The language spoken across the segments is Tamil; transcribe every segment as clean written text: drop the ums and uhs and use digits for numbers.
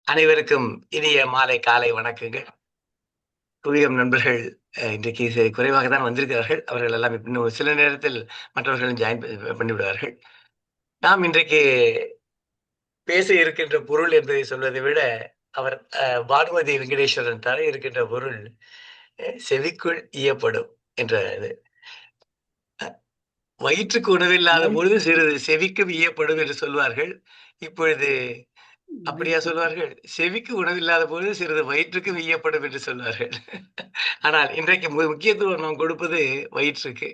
அனைவருக்கும் இனிய மாலை காலை வணக்கங்கள். குவியம் நண்பர்கள் இன்றைக்கு குறைவாக தான் வந்திருக்கிறார்கள். அவர்கள் எல்லாம் இன்னும் சில நேரத்தில் மற்றவர்களும் ஜாயின் பண்ணிவிடுவார்கள். நாம் இன்றைக்கு பேச இருக்கின்ற பொருள் என்பதை சொல்வதை விட, அவர் பானுமதி வெங்கடேஸ்வரன் தர இருக்கின்ற பொருள் செவிக்குள் ஈயப்படும் என்ற இது. வயிற்றுக்கு உணவில்லாத பொழுது சிறிது செவிக்கும் ஈயப்படும் என்று சொல்வார்கள். இப்பொழுது அப்படியா சொல்வார்கள்? செவிக்கு உணவில்லாத பொழுது சிறிது வயிற்றுக்கு ஈயப்படும் என்று சொல்வார்கள். ஆனால் இன்றைக்கு முக்கியத்துவம் நாம் கொடுப்பது வயிற்றுக்கு.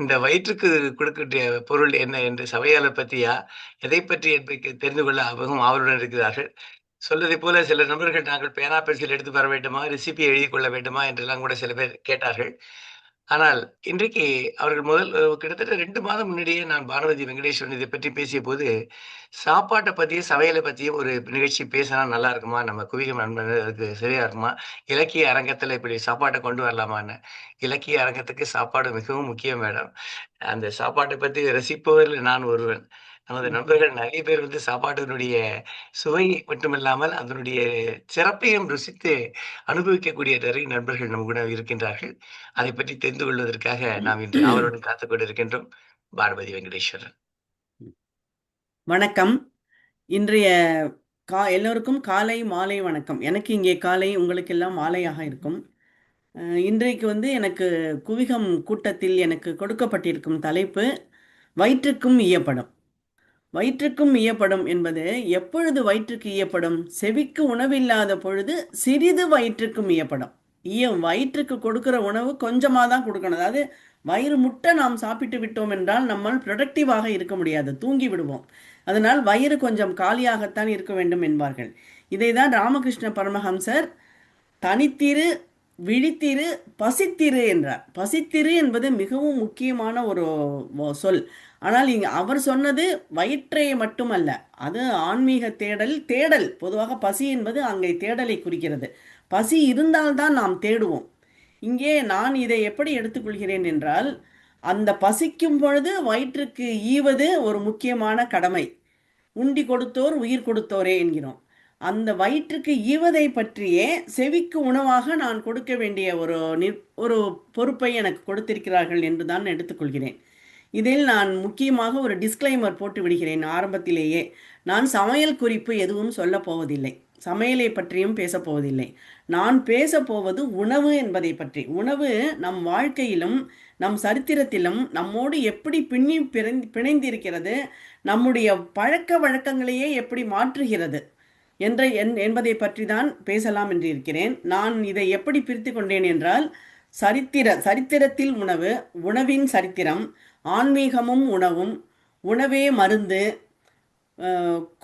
இந்த வயிற்றுக்கு கொடுக்கக்கூடிய பொருள் என்ன என்று சமையலைப் பத்தியா, எதைப் பற்றி என்பதை தெரிந்து கொள்ள மிகவும் ஆவலுடன் இருக்கிறார்கள். சொல்வதைப் போல சில நண்பர்கள் நாங்கள் பேனா, பென்சில் எடுத்து வர வேண்டுமா? ரெசிபி எழுதிக் கொள்ள வேண்டுமா? என்றெல்லாம் கூட சில பேர் கேட்டார்கள். ஆனால் இன்றைக்கு அவர்கள் கிட்டத்தட்ட 2 மாதம் முன்னாடியே நான் பானுமதி வெங்கடேஸ்வரன் இதைப் பற்றி பேசியபோது, சாப்பாட்ட பத்தியும், சமையல பத்தியும் ஒரு நிகழ்ச்சி பேசினா நல்லா இருக்குமா? நம்ம குவிகம் அதுக்கு சரியா இருக்குமா? இலக்கிய அரங்கத்துல இப்படி சாப்பாட்ட கொண்டு வரலாமான்னு. இலக்கிய அரங்கத்துக்கு சாப்பாடு மிகவும் முக்கியம் மேடம். அந்த சாப்பாட்டை பத்தி ரசிப்பவர்களில் நான் ஒருவன். நமது நண்பர்கள் நெறைய பேர் சாப்பாட்டினுடைய சுவை மட்டுமில்லாமல், அதனுடைய சிறப்பையும் ருசித்து அனுபவிக்கக்கூடிய நிறைய நண்பர்கள் நம் கூட இருக்கின்றார்கள். அதைப் பற்றி தெரிந்து கொள்வதற்காக நாம் இன்று ஆவலுடன் காத்துக் கொண்டிருக்கின்றோம். பானுமதி வெங்கடேஸ்வரன். வணக்கம். இன்றைய எல்லோருக்கும் காலை மாலை வணக்கம். எனக்கு இங்கே காலை, உங்களுக்கெல்லாம் மாலையாக இருக்கும். இன்றைக்கு எனக்கு குவிகம் கூட்டத்தில் எனக்கு கொடுக்கப்பட்டிருக்கும் தலைப்பு வயிற்றுக்கும் ஈயப்படும். வயிற்றுக்கும் ஈயப்படும் என்பது எப்பொழுது வயிற்றுக்கு ஈயப்படும்? செவிக்கு உணவில்லாத பொழுது சிறிது வயிற்றுக்கும் ஈயப்படும். வயிற்றுக்கு கொடுக்கிற உணவு கொஞ்சமாக தான் கொடுக்கணும். அதாவது வயிறு முட்டை நாம் சாப்பிட்டு விட்டோம் என்றால் நம்மால் ப்ரொடக்டிவாக இருக்க முடியாது, தூங்கி விடுவோம். அதனால் வயிறு கொஞ்சம் காலியாகத்தான் இருக்க வேண்டும் என்பார்கள். இதை தான் ராமகிருஷ்ண பரமஹம்சர் தனித்திரு, விழித்திரு, பசித்திரு என்றார். பசித்திரு என்பது மிகவும் முக்கியமான ஒரு சொல். ஆனால் இங்கே அவர் சொன்னது வயிற்றை மட்டுமல்ல, அது ஆன்மீக தேடல். தேடல் பொதுவாக பசி என்பது அங்கே தேடலை குறிக்கிறது. பசி இருந்தால்தான் நாம் தேடுவோம். இங்கே நான் இதை எப்படி எடுத்துக்கொள்கிறேன் என்றால், அந்த பசிக்கும் பொழுது வயிற்றுக்கு ஈவது ஒரு முக்கியமான கடமை. உண்டி கொடுத்தோர் உயிர் கொடுத்தோரே என்கிறோம். அந்த வயிற்றுக்கு ஈவதை பற்றியே செவிக்கு உணவாக நான் கொடுக்க வேண்டிய ஒரு பொறுப்பை எனக்கு கொடுத்திருக்கிறார்கள் என்று தான் எடுத்துக்கொள்கிறேன். இதில் நான் முக்கியமாக ஒரு டிஸ்க்ளைமர் போட்டு விடுகிறேன் ஆரம்பத்திலேயே. நான் சமையல் குறிப்பு எதுவும் சொல்லப் போவதில்லை, சமையலை பற்றியும் பேசப்போவதில்லை. நான் பேசப்போவது உணவு என்பதை பற்றி. உணவு நம் வாழ்க்கையிலும் நம் சரித்திரத்திலும் நம்மோடு எப்படி பிணைந்திருக்கிறது, நம்முடைய பழக்க வழக்கங்களையே எப்படி மாற்றுகிறது என்பதை பற்றி தான் பேசலாம் என்று இருக்கிறேன். நான் இதை எப்படி பிரித்து கொண்டேன் என்றால், சரித்திரத்தில் உணவு, உணவின் சரித்திரம், ஆன்மீகமும் உணவும், உணவே மருந்து,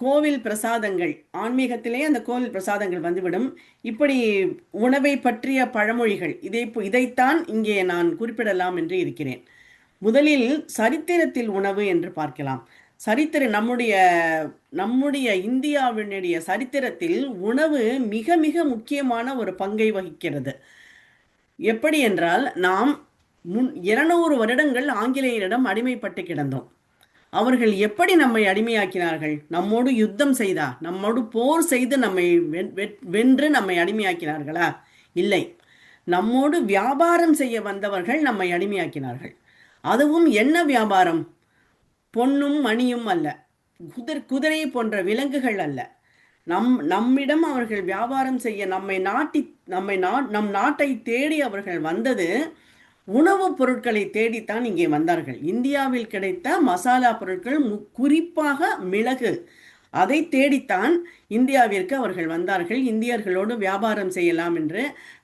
கோவில் பிரசாதங்கள், ஆன்மீகத்திலே அந்த கோவில் பிரசாதங்கள் வந்துவிடும். இப்படி உணவை பற்றிய பழமொழிகள், இதைத்தான் இங்கே நான் குறிப்பிடலாம் என்று இருக்கிறேன். முதலில் சரித்திரத்தில் உணவு என்று பார்க்கலாம். நம்முடைய இந்தியாவினுடைய சரித்திரத்தில் உணவு மிக மிக முக்கியமான ஒரு பங்கை வகிக்கிறது. எப்படி என்றால், நாம் 200 வருடங்கள் ஆங்கிலேயரிடம் அடிமைப்பட்டு கிடந்தோம். அவர்கள் எப்படி நம்மை அடிமையாக்கினார்கள்? நம்மோடு யுத்தம் செய்தா, நம்மோடு போர் செய்து நம்மை வென்று நம்மை அடிமையாக்கினார்களா? இல்லை. நம்மோடு வியாபாரம் செய்ய வந்தவர்கள் நம்மை அடிமையாக்கினார்கள். அதுவும் என்ன வியாபாரம்? பொன்னும் மணியும் அல்ல, குதிரை போன்ற விலங்குகள் அல்ல. நம்மிடம் அவர்கள் வியாபாரம் செய்ய நம் நாட்டை தேடி அவர்கள் வந்தது உணவுப் பொருட்களை தேடித்தான் இங்கே வந்தார்கள். இந்தியாவில் கிடைத்த மசாலா பொருட்கள், குறிப்பாக மிளகு, அதை தேடித்தான் இந்தியாவிற்கு அவர்கள் வந்தார்கள், இந்தியர்களோடு வியாபாரம் செய்யலாம் என்று.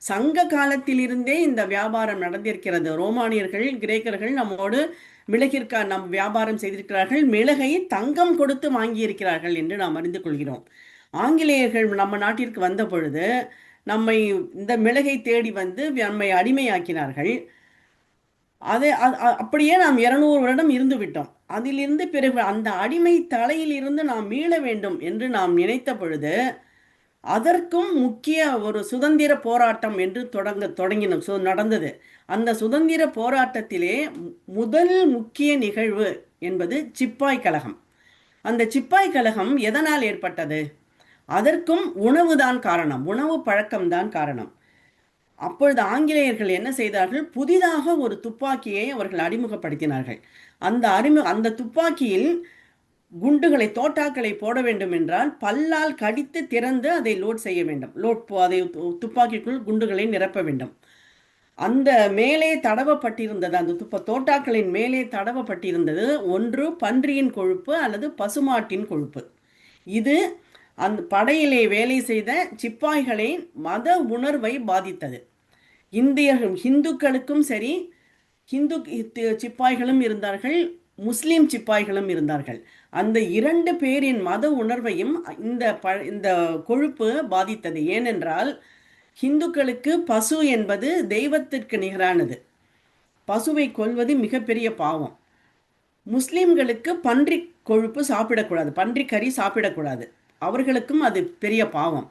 சங்க காலத்திலிருந்தே இந்த வியாபாரம் நடந்திருக்கிறது. ரோமானியர்கள், கிரேக்கர்கள் நம்மோடு நம் வியாபாரம் செய்திருக்கிறார்கள். மிளகை தங்கம் கொடுத்து வாங்கியிருக்கிறார்கள் என்று நாம் அறிந்து கொள்கிறோம். ஆங்கிலேயர்கள் நம்ம நாட்டிற்கு வந்த பொழுது நம்மை இந்த மிளகை தேடி வந்து நம்மை அடிமையாக்கினார்கள். அப்படியே நாம் 200 வருடம் இருந்து விட்டோம். அதிலிருந்து பிறகு அந்த அடிமை தலையிலிருந்து நாம் மீள வேண்டும் என்று நாம் நினைத்த பொழுது, அதற்கும் முக்கிய ஒரு சுதந்திர போராட்டம் என்று நடந்தது. அந்த சுதந்திர போராட்டத்திலே முதல் முக்கிய நிகழ்வு என்பது சிப்பாய் கழகம். அந்த சிப்பாய் கழகம் எதனால் ஏற்பட்டது? அதற்கும் உணவுதான் காரணம், உணவு பழக்கம்தான் காரணம். அப்பொழுது ஆங்கிலேயர்கள் என்ன செய்தார்கள்? புதிதாக ஒரு துப்பாக்கியை அவர்கள் அறிமுகப்படுத்தினார்கள். அந்த துப்பாக்கியில் குண்டுகளை, தோட்டாக்களை போட வேண்டும் என்றால் பல்லால் கடித்து திறந்து அதை லோட் செய்ய வேண்டும். அதை துப்பாக்கிக்குள் குண்டுகளை நிரப்ப வேண்டும். அந்த மேலே தடவப்பட்டிருந்தது, அந்த தோட்டாக்களின் மேலே தடவப்பட்டிருந்தது ஒன்று பன்றியின் கொழுப்பு அல்லது பசுமாட்டின் கொழுப்பு. இது அந்த படையிலே வேலை செய்த சிப்பாய்களின் மத உணர்வை பாதித்தது. இந்துக்களுக்கும் சரி, ஹிந்து சிப்பாய்களும் இருந்தார்கள், முஸ்லிம் சிப்பாய்களும் இருந்தார்கள். அந்த 2 பேரின் மத உணர்வையும் இந்த கொழுப்பு பாதித்தது. ஏனென்றால் ஹிந்துக்களுக்கு பசு என்பது தெய்வத்திற்கு நிகரானது, பசுவை கொல்வது மிகப்பெரிய பாவம். முஸ்லிம்களுக்கு பன்றி கொழுப்பு சாப்பிடக்கூடாது, பன்றி கறி சாப்பிடக்கூடாது, அவர்களுக்கும் அது பெரிய பாவம்.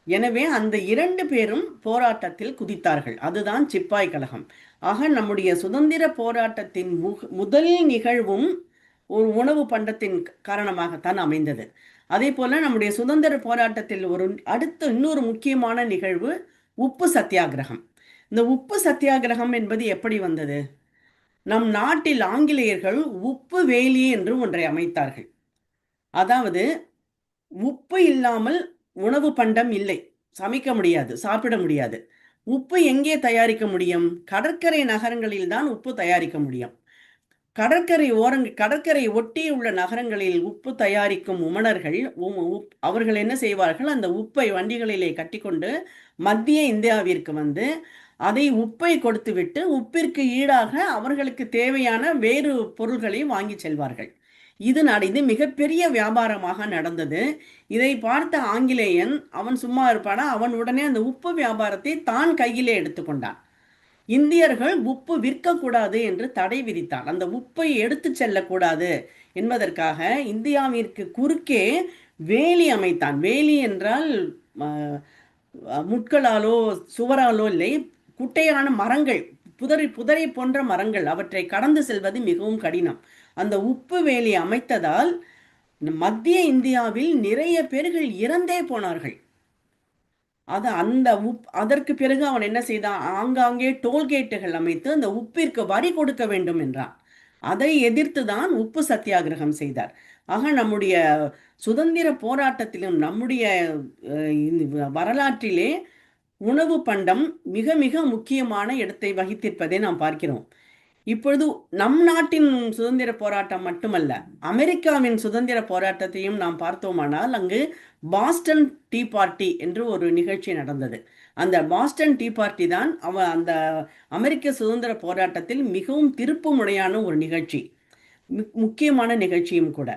எனவே அந்த 2 பேரும் போராட்டத்தில் குதித்தார்கள். அதுதான் சிப்பாய் கழகம். ஆக நம்முடைய சுதந்திர போராட்டத்தின் முதல் நிகழ்வும் ஒரு உணவு பண்டத்தின் காரணமாகத்தான் அமைந்தது. அதே போல நம்முடைய சுதந்திர போராட்டத்தில் இன்னொரு முக்கியமான நிகழ்வு உப்பு சத்தியாகிரகம். இந்த உப்பு சத்தியாகிரகம் என்பது எப்படி வந்தது? நம் நாட்டில் ஆங்கிலேயர்கள் உப்பு வேலி என்று ஒன்றை அமைத்தார்கள். அதாவது உப்பு இல்லாமல் உணவு பண்டம் இல்லை, சமைக்க முடியாது, சாப்பிட முடியாது. உப்பு எங்கே தயாரிக்க முடியும்? கடற்கரை நகரங்களில் தான் உப்பு தயாரிக்க முடியும். கடற்கரை ஒட்டி உள்ள நகரங்களில் உப்பு தயாரிக்கும் உமணர்கள் அவர்கள் என்ன செய்வார்கள்? அந்த உப்பை வண்டிகளிலே கட்டிக்கொண்டு மத்திய இந்தியாவிற்கு வந்து அதை உப்பை கொடுத்துவிட்டு உப்பிற்கு ஈடாக அவர்களுக்கு தேவையான வேறு பொருள்களை வாங்கி செல்வார்கள். இது மிகப்பெரிய வியாபாரமாக நடந்தது. இதை பார்த்த ஆங்கிலேயன் அவன் சும்மா இருப்பானா? அவன் உடனே அந்த உப்பு வியாபாரத்தை தான் கையிலே எடுத்துக்கொண்டான். இந்தியர்கள் உப்பு விற்கக்கூடாது என்று தடை விதித்தான். அந்த உப்பை எடுத்து செல்லக்கூடாது என்பதற்காக இந்தியாவிற்கு குறுக்கே வேலி அமைத்தான். வேலி என்றால் முட்களாலோ சுவராலோ இல்லை, குட்டையான மரங்கள், புதரை போன்ற மரங்கள், அவற்றை கடந்து செல்வது மிகவும் கடினம். அந்த உப்பு வேலி அமைத்ததால் மத்திய இந்தியாவில் நிறைய பேர்கள் இறந்தே போனார்கள். அதற்கு பிறகு அவன் என்ன செய்தான்? ஆங்காங்கே டோல்கேட்டுகள் அமைத்து அந்த உப்பிற்கு வரி கொடுக்க வேண்டும் என்றான். அதை எதிர்த்து தான் உப்பு சத்தியாகிரகம் செய்தார். ஆக நம்முடைய சுதந்திர போராட்டத்திலும் நம்முடைய வரலாற்றிலே உணவு பண்டம் மிக மிக முக்கியமான இடத்தை வகித்திருப்பதை நாம் பார்க்கிறோம். இப்பொழுது நம் நாட்டின் சுதந்திர போராட்டம் மட்டுமல்ல, அமெரிக்காவின் சுதந்திர போராட்டத்தையும் நாம் பார்த்தோமானால் அங்கு பாஸ்டன் டீ பார்ட்டி என்று ஒரு நிகழ்ச்சி நடந்தது. அந்த பாஸ்டன் டீ பார்ட்டி தான் அந்த அமெரிக்க சுதந்திர போராட்டத்தில் மிகவும் திருப்பு முனையான ஒரு நிகழ்ச்சி, முக்கியமான நிகழ்ச்சியும் கூட.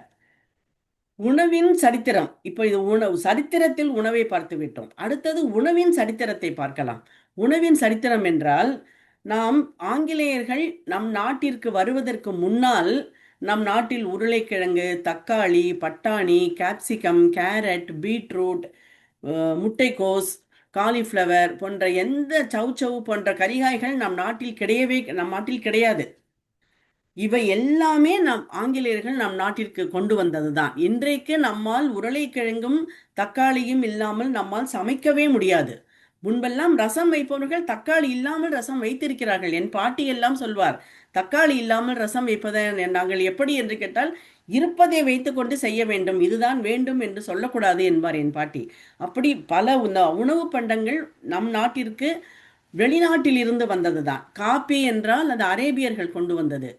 உணவின் சரித்திரம். இப்போ இது சரித்திரத்தில் உணவை பார்த்து விட்டோம். அடுத்தது உணவின் சரித்திரத்தை பார்க்கலாம். உணவின் சரித்திரம் என்றால், நாம் ஆங்கிலேயர்கள் நம் நாட்டிற்கு வருவதற்கு முன்னால் நம் நாட்டில் உருளைக்கிழங்கு, தக்காளி, பட்டாணி, கேப்சிகம், கேரட், பீட்ரூட், முட்டைக்கோஸ், காலிஃப்ளவர் போன்ற எந்த சவுச்சவு போன்ற கரிகாய்கள் நம் நாட்டில் கிடையாது. இவை எல்லாமே ஆங்கிலேயர்கள் நம் நாட்டிற்கு கொண்டு வந்ததுதான். இன்றைக்கு நம்மால் உருளைக்கிழங்கும் தக்காளியும் இல்லாமல் நம்மால் சமைக்கவே முடியாது. முன்பெல்லாம் ரசம் வைப்பவர்கள் தக்காளி இல்லாமல் ரசம் வைத்திருக்கிறார்கள். என் பாட்டி எல்லாம் சொல்வார், தக்காளி இல்லாமல் ரசம் வைப்பதை நாங்கள் எப்படி என்று கேட்டால், இருப்பதை வைத்துக்கொண்டு செய்ய வேண்டும், இதுதான் வேண்டும் என்று சொல்லக்கூடாது என்பார் என் பாட்டி. அப்படி பல உணவு பண்டங்கள் நம் நாட்டிற்கு வெளிநாட்டில் இருந்து வந்தது தான். காபி என்றால் அது அரேபியர்கள் கொண்டு வந்தது,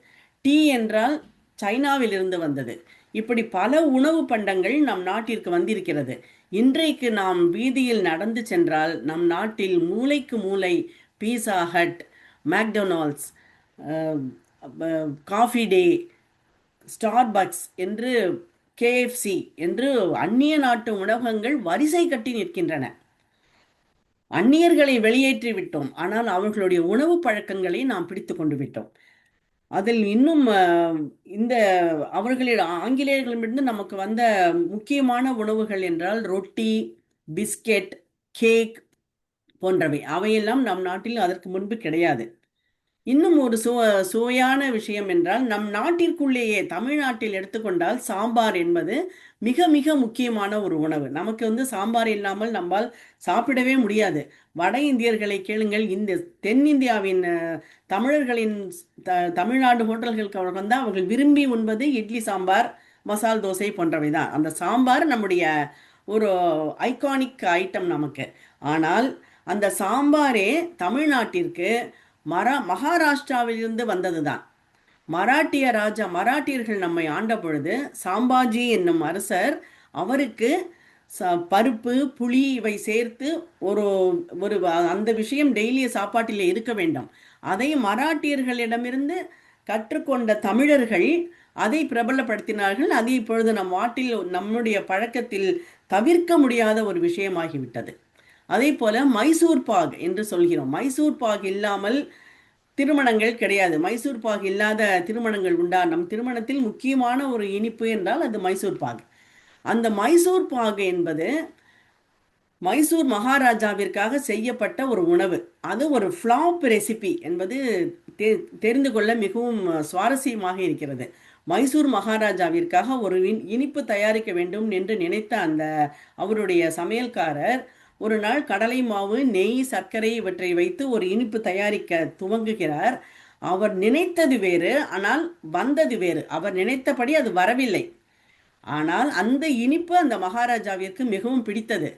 டீ என்றால் சைனாவில் இருந்து வந்தது. இப்படி பல உணவு பண்டங்கள் நம் நாட்டிற்கு வந்திருக்கிறது. இன்றைக்கு நாம் வீதியில் நடந்து சென்றால் நம் நாட்டில் மூலைக்கு மூலை பீஸா hut, McDonald's, coffee day, Starbucks என்று, கேஎஃப்சி என்று அந்நிய நாட்டு உணவகங்கள் வரிசை கட்டி நிற்கின்றன. அந்நியர்களை வெளியேற்றி விட்டோம், ஆனால் அவர்களுடைய உணவு பழக்கங்களை நாம் பிடித்து கொண்டு விட்டோம். அதில் இன்னும் இந்த ஆங்கிலேயர்களிடமிருந்து நமக்கு வந்த முக்கியமான உணவுகள் என்றால் ரொட்டி, பிஸ்கெட், கேக் போன்றவை. அவையெல்லாம் நம் நாட்டில் அதற்கு முன்பு கிடையாது. இன்னும் ஒரு சுவையான விஷயம் என்றால் நம் நாட்டிற்குள்ளேயே தமிழ்நாட்டில் எடுத்துக்கொண்டால் சாம்பார் என்பது மிக மிக முக்கியமான ஒரு உணவு. நமக்கு வந்து சாம்பார் இல்லாமல் நம்மால் சாப்பிடவே முடியாது. வட இந்தியர்களை கேளுங்கள், இந்த தென்னிந்தியாவின் தமிழர்களின் தமிழ்நாடு ஹோட்டல்களுக்கு வந்தால் அவர்கள் விரும்பி உண்பது இட்லி சாம்பார், மசால் தோசை போன்றவை தான். அந்த சாம்பார் நம்முடைய ஒரு ஐகானிக் ஐட்டம் நமக்கு. ஆனால் அந்த சாம்பாரே தமிழ்நாட்டிற்கு மகாராஷ்டிராவிலிருந்து வந்தது தான். மராட்டிய ராஜா, மராட்டியர்கள் நம்மை ஆண்ட பொழுது சாம்பாஜி என்னும் அரசர், அவருக்கு பருப்பு புளி இவை சேர்த்து ஒரு ஒரு அந்த விஷயம் டெய்லி சாப்பாட்டில் இருக்க வேண்டும். அதை மராட்டியர்களிடமிருந்து கற்றுக்கொண்ட தமிழர்கள் அதை பிரபலப்படுத்தினார்கள். அது இப்பொழுது நம் நாட்டில் நம்முடைய பழக்கத்தில் தவிர்க்க முடியாத ஒரு விஷயமாகிவிட்டது. அதே போல மைசூர் பாக் என்று சொல்கிறோம். மைசூர் பாக் இல்லாமல் திருமணங்கள் கிடையாது. மைசூர் பாக் இல்லாத திருமணங்கள் உண்டா? நம் திருமணத்தில் முக்கியமான ஒரு இனிப்பு என்றால் அது மைசூர் பாக். அந்த மைசூர் பாக் என்பது மைசூர் மகாராஜாவிற்காக செய்யப்பட்ட ஒரு உணவு. அது ஒரு ஃப்ளாப் ரெசிபி என்பது தெரிந்து கொள்ள மிகவும் சுவாரஸ்யமாக இருக்கிறது. மைசூர் மகாராஜாவிற்காக ஒரு இனிப்பு தயாரிக்க வேண்டும் என்று நினைத்த அந்த அவருடைய சமையல்காரர் ஒரு நாள் கடலை மாவு, நெய், சர்க்கரை இவற்றை வைத்து ஒரு இனிப்பு தயாரிக்க துவங்குகிறார். அவர் நினைத்தது வேறு, ஆனால் வந்தது வேறு. அவர் நினைத்தபடி அது வரவில்லை. ஆனால் அந்த இனிப்பு அந்த மகாராஜாவிற்கு மிகவும் பிடித்தது.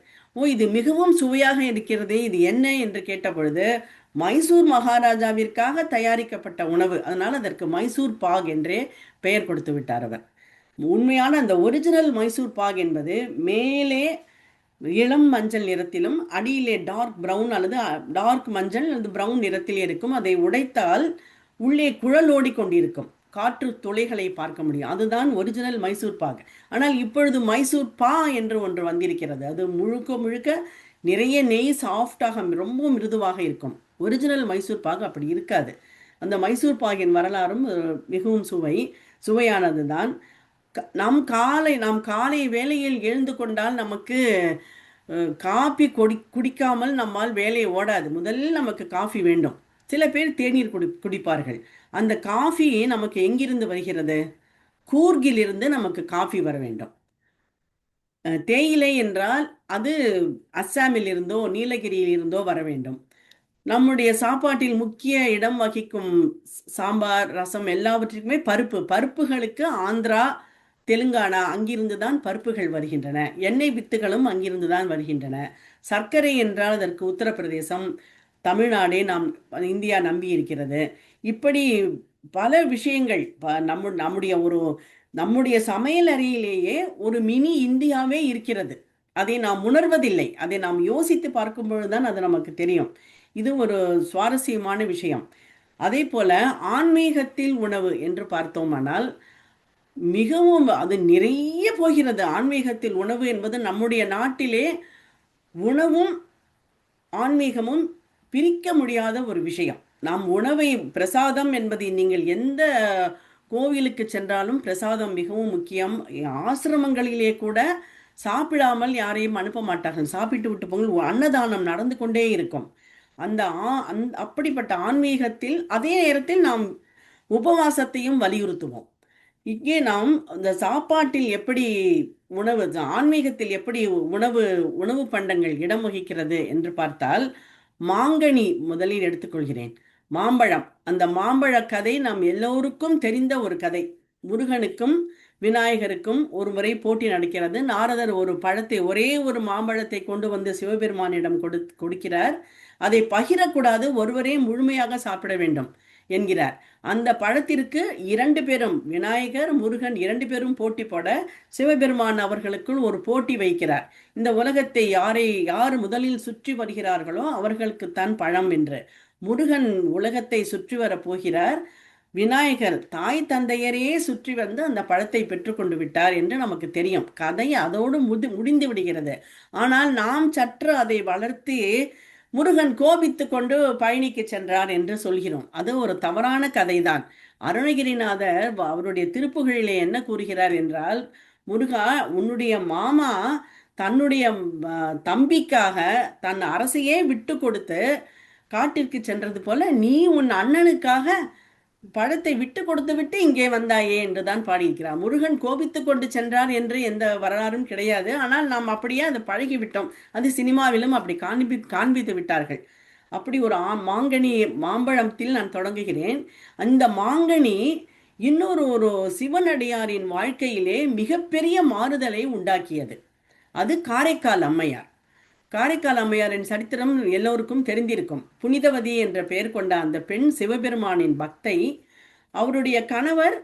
இது மிகவும் சுவையாக இருக்கிறது, இது என்ன என்று கேட்டபொழுது மைசூர் மகாராஜாவிற்காக தயாரிக்கப்பட்ட உணவு, அதனால் அதற்கு மைசூர் பாக் என்றே பெயர் கொடுத்து விட்டார் அவர். உண்மையான அந்த ஒரிஜினல் மைசூர் பாக் என்பது மேலே இளம் மஞ்சள் நிறத்திலும் அடியிலே டார்க் பிரவுன் அல்லது டார்க் மஞ்சள் அல்லது பிரவுன் நிறத்திலே இருக்கும். அதை உடைத்தால் உள்ளே குழலோடி கொண்டிருக்கும், காற்று துளைகளை பார்க்க முடியும். அதுதான் ஒரிஜினல் மைசூர் பாக். ஆனால் இப்பொழுது மைசூர் பா என்று ஒன்று வந்திருக்கிறது. அது முழுக்க முழுக்க நிறைய நெய், சாஃப்டாக ரொம்ப மிருதுவாக இருக்கும். ஒரிஜினல் மைசூர் பாக் அப்படி இருக்காது. அந்த மைசூர் பாகின் வரலாறும் மிகவும் சுவையானது தான். நாம் காலை வேளையில் எழுந்து கொண்டால் நமக்கு காஃபி குடிக்காமல் நம்மால் வேலை ஓடாது. முதலில் நமக்கு காஃபி வேண்டும். சில பேர் தேநீர் குடிப்பார்கள். அந்த காஃபி நமக்கு எங்கிருந்து வருகிறது? கூர்கிலிருந்து நமக்கு காஃபி வர வேண்டும். தேயிலை என்றால் அது அஸ்ஸாமில் இருந்தோ நீலகிரியில் இருந்தோ வர வேண்டும். நம்முடைய சாப்பாட்டில் முக்கிய இடம் வகிக்கும் சாம்பார், ரசம் எல்லாவற்றுக்குமே பருப்புகளுக்கு ஆந்திரா, தெலுங்கானா அங்கிருந்து தான் பருப்புகள் வருகின்றன. எண்ணெய் வித்துகளும் அங்கிருந்து தான் வருகின்றன. சர்க்கரை என்றால் அதற்கு உத்தரப்பிரதேசம், தமிழ்நாடே நாம் இந்தியா நம்பி இருக்கிறது. இப்படி பல விஷயங்கள் நம்முடைய சமையல் அறையிலேயே ஒரு மினி இந்தியாவே இருக்கிறது. அதை நாம் உணர்வதில்லை. அதை நாம் யோசித்து பார்க்கும் பொழுதுதான் அது நமக்கு தெரியும். இது ஒரு சுவாரஸ்யமான விஷயம். அதே போல ஆன்மீகத்தில் உணவு என்று பார்த்தோமானால் மிகவும் அது நிறைய போகிறது. ஆன்மீகத்தில் உணவு என்பது நம்முடைய நாட்டிலே உணவும் ஆன்மீகமும் பிரிக்க முடியாத ஒரு விஷயம். நாம் உணவை பிரசாதம் என்பதை நீங்கள் எந்த கோவிலுக்கு சென்றாலும் பிரசாதம் மிகவும் முக்கியம். ஆசிரமங்களிலே கூட சாப்பிடாமல் யாரையும் அனுப்ப மாட்டார்கள். சாப்பிட்டு விட்டு போங்கள், அன்னதானம் நடந்து கொண்டே இருக்கும். அப்படிப்பட்ட ஆன்மீகத்தில் அதே நேரத்தில் நாம் உபவாசத்தையும் வலியுறுத்துவோம். இங்கே நாம் இந்த சாப்பாட்டில் எப்படி உணவு, ஆன்மீகத்தில் எப்படி உணவு பண்டங்கள் இடம் வகிக்கிறது என்று பார்த்தால், மாங்கனி முதலில் எடுத்துக்கொள்கிறேன். மாம்பழம், அந்த மாம்பழ கதை நாம் எல்லோருக்கும் தெரிந்த ஒரு கதை. முருகனுக்கும் விநாயகருக்கும் ஒரு முறை போட்டி நடக்கிறது. நாரதர் ஒரு பழத்தை, ஒரே ஒரு மாம்பழத்தை கொண்டு வந்து சிவபெருமானிடம் கொடுக்கிறார். அதை பகிரக்கூடாது, ஒருவரே முழுமையாக சாப்பிட வேண்டும் என்கிறார். அந்த பழத்திற்கு 2 பேரும், விநாயகர் முருகன் 2 பேரும் போட்டி போட சிவபெருமான் அவர்களுக்குள் ஒரு போட்டி வைக்கிறார். இந்த உலகத்தை யார் முதலில் சுற்றி வருகிறார்களோ அவர்களுக்கு தான் பழம் என்று. முருகன் உலகத்தை சுற்றி வர போகிறார். விநாயகர் தாய் தந்தையரையே சுற்றி வந்து அந்த பழத்தை பெற்றுக்கொண்டு விட்டார் என்று நமக்கு தெரியும். கதை அதோடு முடிந்து விடுகிறது. ஆனால் நாம் சற்று அதை வளர்த்து முருகன் கோபித்து கொண்டு பயணிக்க சென்றார் என்று சொல்கிறோம். அது ஒரு தவறான கதைதான். அருணகிரிநாதர் அவருடைய திருப்புகழிலே என்ன கூறுகிறார் என்றால், முருகா, உன்னுடைய மாமா தன்னுடைய தம்பிக்காக தன் அரசையே விட்டு கொடுத்து காட்டிற்கு சென்றது போல நீ உன் அண்ணனுக்காக பழத்தை விட்டு கொடுத்து விட்டு இங்கே வந்தாயே என்றுதான் பாடியிருக்கிறார். முருகன் கோபித்து கொண்டு சென்றார் என்று எந்த வரலாறும் கிடையாது. ஆனால் நாம் அப்படியே அதை பழகிவிட்டோம். அது சினிமாவிலும் அப்படி காண்பித்து விட்டார்கள். அப்படி ஒரு மாங்கனி மாம்பழத்தில் நான் தொடங்குகிறேன். அந்த மாங்கனி இன்னொரு ஒரு சிவனடியாரின் வாழ்க்கையிலே மிகப்பெரிய மாறுதலை உண்டாக்கியது. அது காரைக்கால் அம்மையார். காரைக்கால் அம்மையாரின் சரித்திரம் எல்லோருக்கும் தெரிந்திருக்கும். புனிதவதி என்ற பெயர் கொண்ட அந்த பெண் சிவபெருமானின் பக்தை. அவருடைய கணவர்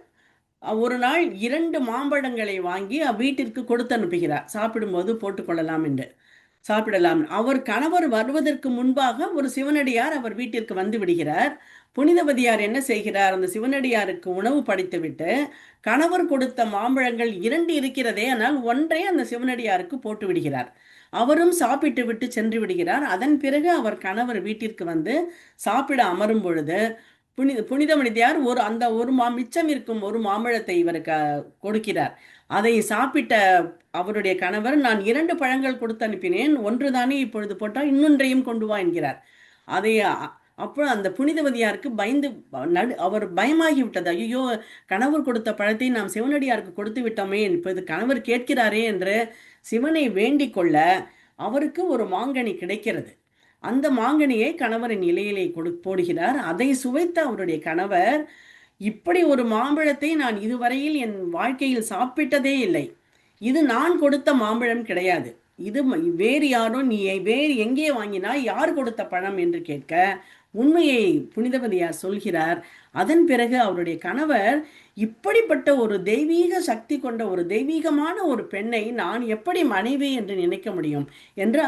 ஒரு நாள் 2 மாம்பழங்களை வாங்கி வீட்டிற்கு கொடுத்து அனுப்புகிறார். சாப்பிடும்போது போட்டுக்கொள்ளலாம் என்று, சாப்பிடலாம். அவர் கணவர் வருவதற்கு முன்பாக ஒரு சிவனடியார் அவர் வீட்டிற்கு வந்து விடுகிறார். புனிதவதியார் என்ன செய்கிறார்? அந்த சிவனடியாருக்கு உணவு படைத்துவிட்டு கணவர் கொடுத்த மாம்பழங்கள் 2 இருக்கிறதே, ஆனால் ஒன்றை அந்த சிவனடியாருக்கு போட்டு விடுகிறார். அவரும் சாப்பிட்டு விட்டு சென்று விடுகிறார். அதன் பிறகு அவர் கணவர் வீட்டிற்கு வந்து சாப்பிட அமரும் பொழுது புனிதவதியார் அந்த ஒரு மிச்சம் இருக்கும் ஒரு மாம்பழத்தை இவருக்கு கொடுக்கிறார். அதை சாப்பிட்ட அவருடைய கணவர், நான் 2 பழங்கள் கொடுத்து அனுப்பினேன், ஒன்றுதானே இப்பொழுது போட்டால், இன்னொன்றையும் கொண்டு வா என்கிறார். அதை அப்போ அந்த புனிதவதியாருக்கு அவர் பயமாகி விட்டது. ஐயோ, கணவர் கொடுத்த பழத்தை நாம் சிவனடியாருக்கு கொடுத்து விட்டோமே, இப்போது கணவர் கேட்கிறாரே என்று சிவனை வேண்டிக் கொள்ள அவருக்கு ஒரு மாங்கனி கிடைக்கிறது. அந்த மாங்கனியை கணவரின் இலையிலே போடுகிறார். அதை சுவைத்த அவருடைய கணவர், இப்படி ஒரு மாம்பழத்தை நான் இதுவரையில் என் வாழ்க்கையில் சாப்பிட்டதே இல்லை, இது நான் கொடுத்த மாம்பழம் கிடையாது, இது வேறு யாரோ, நீ வேறு எங்கே வாங்கினாய், யார் கொடுத்த பழம் என்று கேட்க உண்மையை புனிதவதியார் சொல்கிறார். அதன் பிறகு அவருடைய கணவர், இப்படிப்பட்ட ஒரு தெய்வீக சக்தி கொண்ட ஒரு தெய்வீகமான ஒரு பெண்ணை நான் எப்படி மனைவி என்று நினைக்க முடியும் என்று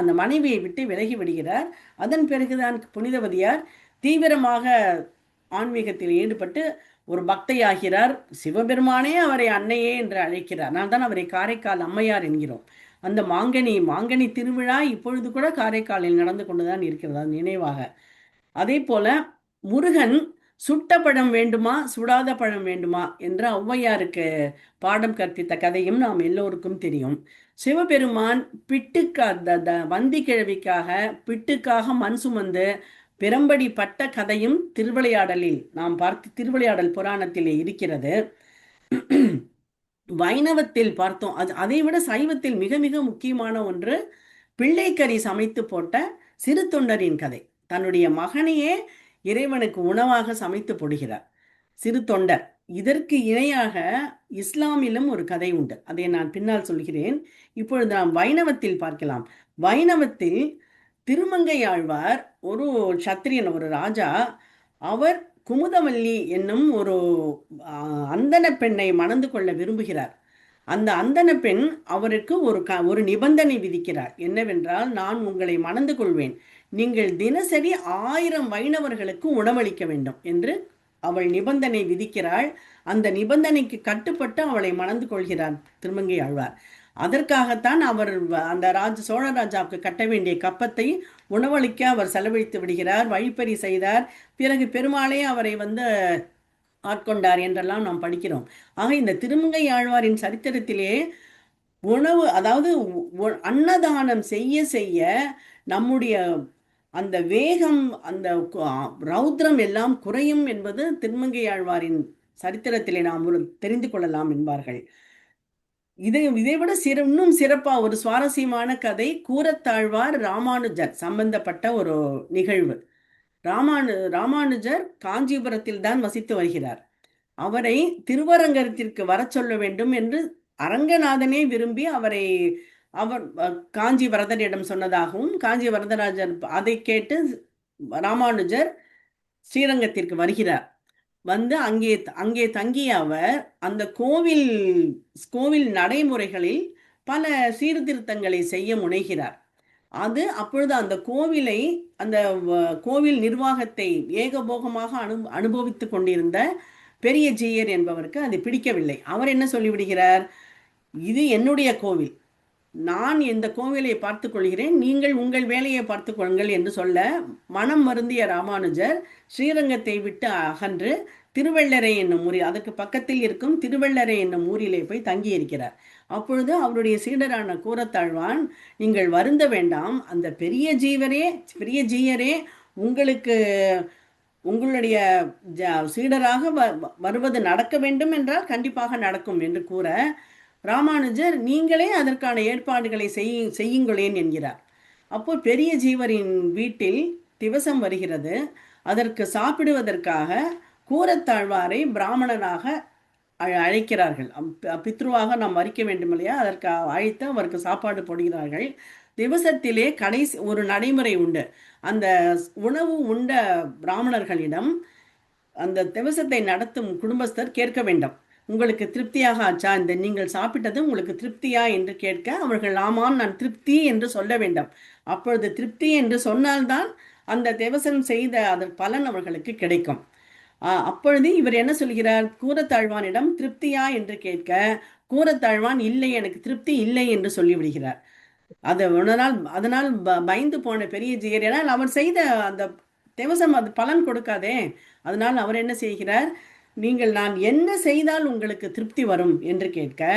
அந்த மனைவியை விட்டு விலகி விடுகிறார். அதன் பிறகுதான் புனிதவதியார் தீவிரமாக ஆன்மீகத்தில் ஈடுபட்டு ஒரு பக்தையாகிறார். சிவபெருமானே அவரை அன்னையே என்று அழைக்கிறார். நான் தான் அவரை காரைக்கால் அம்மையார் என்கிறோம். அந்த மாங்கனி திருவிழா இப்பொழுது கூட காரைக்காலில் நடந்து கொண்டுதான் இருக்கிறது நினைவாக. அதே போல முருகன் சுட்ட பழம் வேண்டுமா சுடாத பழம் வேண்டுமா என்ற ஔவையாருக்கு பாடம் கற்பித்த கதையும் நாம் எல்லோருக்கும் தெரியும். சிவபெருமான் வந்தி கிழவிக்காக பிட்டுக்காக மண் சுமந்து பிரம்படி பட்ட கதையும் திருவிளையாடலில் நாம் திருவிளையாடல் புராணத்திலே இருக்கிறது. வைணவத்தில் பார்த்தோம். அதை விட சைவத்தில் மிக மிக முக்கியமான ஒன்று, பிள்ளைக்கறி சமைத்து போட்ட சிறு தொண்டரின் கதை. தன்னுடைய மகனையே இறைவனுக்கு உணவாக சமைத்து போடுகிறார் சிறு தொண்டர். இதற்கு இணையாக இஸ்லாமிலும் ஒரு கதை உண்டு, அதை நான் பின்னால் சொல்கிறேன். இப்பொழுது நாம் வைணவத்தில் பார்க்கலாம். வைணவத்தில் திருமங்கையாழ்வார் ஒரு சத்திரியன், ஒரு ராஜா. அவர் குமுதவல்லி என்னும் ஒரு அந்தன பெண்ணை மணந்து கொள்ள விரும்புகிறார். அந்த அந்தன பெண் அவருக்கு ஒரு நிபந்தனை விதிக்கிறார். என்னவென்றால், நான் உங்களை மணந்து கொள்வேன், நீங்கள் தினசரி 1000 வைணவர்களுக்கு உணவளிக்க வேண்டும் என்று அவள் நிபந்தனை விதிக்கிறாள். அந்த நிபந்தனைக்கு கட்டுப்பட்டு அவளை மணந்து கொள்கிறார் திருமங்கை ஆழ்வார். அதற்காகத்தான் அவர் அந்த சோழராஜாவுக்கு கட்ட வேண்டிய கப்பத்தை உணவளிக்க அவர் செலவழித்து விடுகிறார், வழிப்பறி செய்தார். பிறகு பெருமாளே அவரை ஆட்கொண்டார் என்றெல்லாம் நாம் படிக்கிறோம். ஆக இந்த திருமங்கை ஆழ்வாரின் சரித்திரத்திலே உணவு, அதாவது அன்னதானம் செய்ய செய்ய நம்முடைய அந்த வேகம், அந்த ரௌத்ரம் எல்லாம் குறையும் என்பது திருமங்கை ஆழ்வாரின் சரித்திரத்திலே நாம் தெரிந்து கொள்ளலாம் என்பார்கள். இதை விட இன்னும் சிறப்பா ஒரு சுவாரஸ்யமான கதை, கூரத்தாழ்வார் ராமானுஜர் சம்பந்தப்பட்ட ஒரு நிகழ்வு. ராமானுஜர் காஞ்சிபுரத்தில் தான் வசித்து வருகிறார். அவரை திருவரங்கத்திற்கு வர சொல்ல வேண்டும் என்று அரங்கநாதனே விரும்பி அவர் காஞ்சி வரதரிடம் சொன்னதாகவும், காஞ்சி வரதராஜர் அதை கேட்டு ராமானுஜர் ஸ்ரீரங்கத்திற்கு வருகிறார். அங்கே தங்கிய அவர் அந்த கோவில் நடைமுறைகளில் பல சீர்திருத்தங்களை செய்ய முனைகிறார். அப்பொழுது அந்த கோவில் நிர்வாகத்தை ஏகபோகமாக அனுபவித்துக் கொண்டிருந்த பெரிய ஜீயர் என்பவருக்கு அது பிடிக்கவில்லை. அவர் என்ன சொல்லிவிடுகிறார், இது என்னுடைய கோவில், நான் இந்த கோவிலை பார்த்து கொள்கிறேன், நீங்கள் உங்கள் வேலையை பார்த்து கொள்ளுங்கள் என்று சொல்ல மனம் வருந்திய ராமானுஜர் ஸ்ரீரங்கத்தை விட்டு அகன்று திருவெள்ளரை என்னும் ஊரில், அதற்கு பக்கத்தில் இருக்கும் திருவெள்ளரை என்னும் ஊரிலே போய் தங்கி இருக்கிறார். அப்பொழுது அவருடைய சீடரான கூரத்தாழ்வான், நீங்கள் வருந்த வேண்டாம், அந்த பெரிய ஜீயரே உங்களுக்கு உங்களுடைய சீடராக வருவது நடக்க வேண்டும் என்றால் கண்டிப்பாக நடக்கும் என்று கூற, ராமானுஜர் நீங்களே அதற்கான ஏற்பாடுகளை செய்யுங்களேன் என்கிறார். அப்போ பெரிய ஜீவரின் வீட்டில் திவசம் வருகிறது. அதற்கு சாப்பிடுவதற்காக கூரத்தாழ்வாரை பிராமணனாக அழைக்கிறார்கள். பித்ருவாக நாம் மறிக்க வேண்டும் இல்லையா, அதற்கு அழைத்து அவருக்கு சாப்பாடு போடுகிறார்கள். திவசத்திலே கடைசி ஒரு நடைமுறை உண்டு. அந்த உணவு உண்ட பிராமணர்களிடம் அந்த திவசத்தை நடத்தும் குடும்பஸ்தர் கேட்க வேண்டும், உங்களுக்கு திருப்தியாக ஆச்சா, இந்த நீங்கள் சாப்பிட்டது உங்களுக்கு திருப்தியா என்று கேட்க, அவர்கள் ஆமாம் நான் திருப்தி என்று சொல்ல வேண்டும். அப்பொழுது திருப்தி என்று சொன்னால்தான் அந்த திவசம் செய்த அதன் பலன் அவர்களுக்கு கிடைக்கும். அப்பொழுது இவர் என்ன சொல்கிறார், கூரத்தாழ்வானிடம் திருப்தியா என்று கேட்க, கூரத்தாழ்வான் இல்லை எனக்கு திருப்தி இல்லை என்று சொல்லிவிடுகிறார். அதனால் பயந்து போன பெரிய ஜீயர், ஏனால் அவர் செய்த அந்த திவசம் அது பலன் கொடுக்காதே. அதனால் அவர் என்ன செய்கிறார், நீங்கள் நான் என்ன செய்தால் உங்களுக்கு திருப்தி வரும் என்று கேட்க,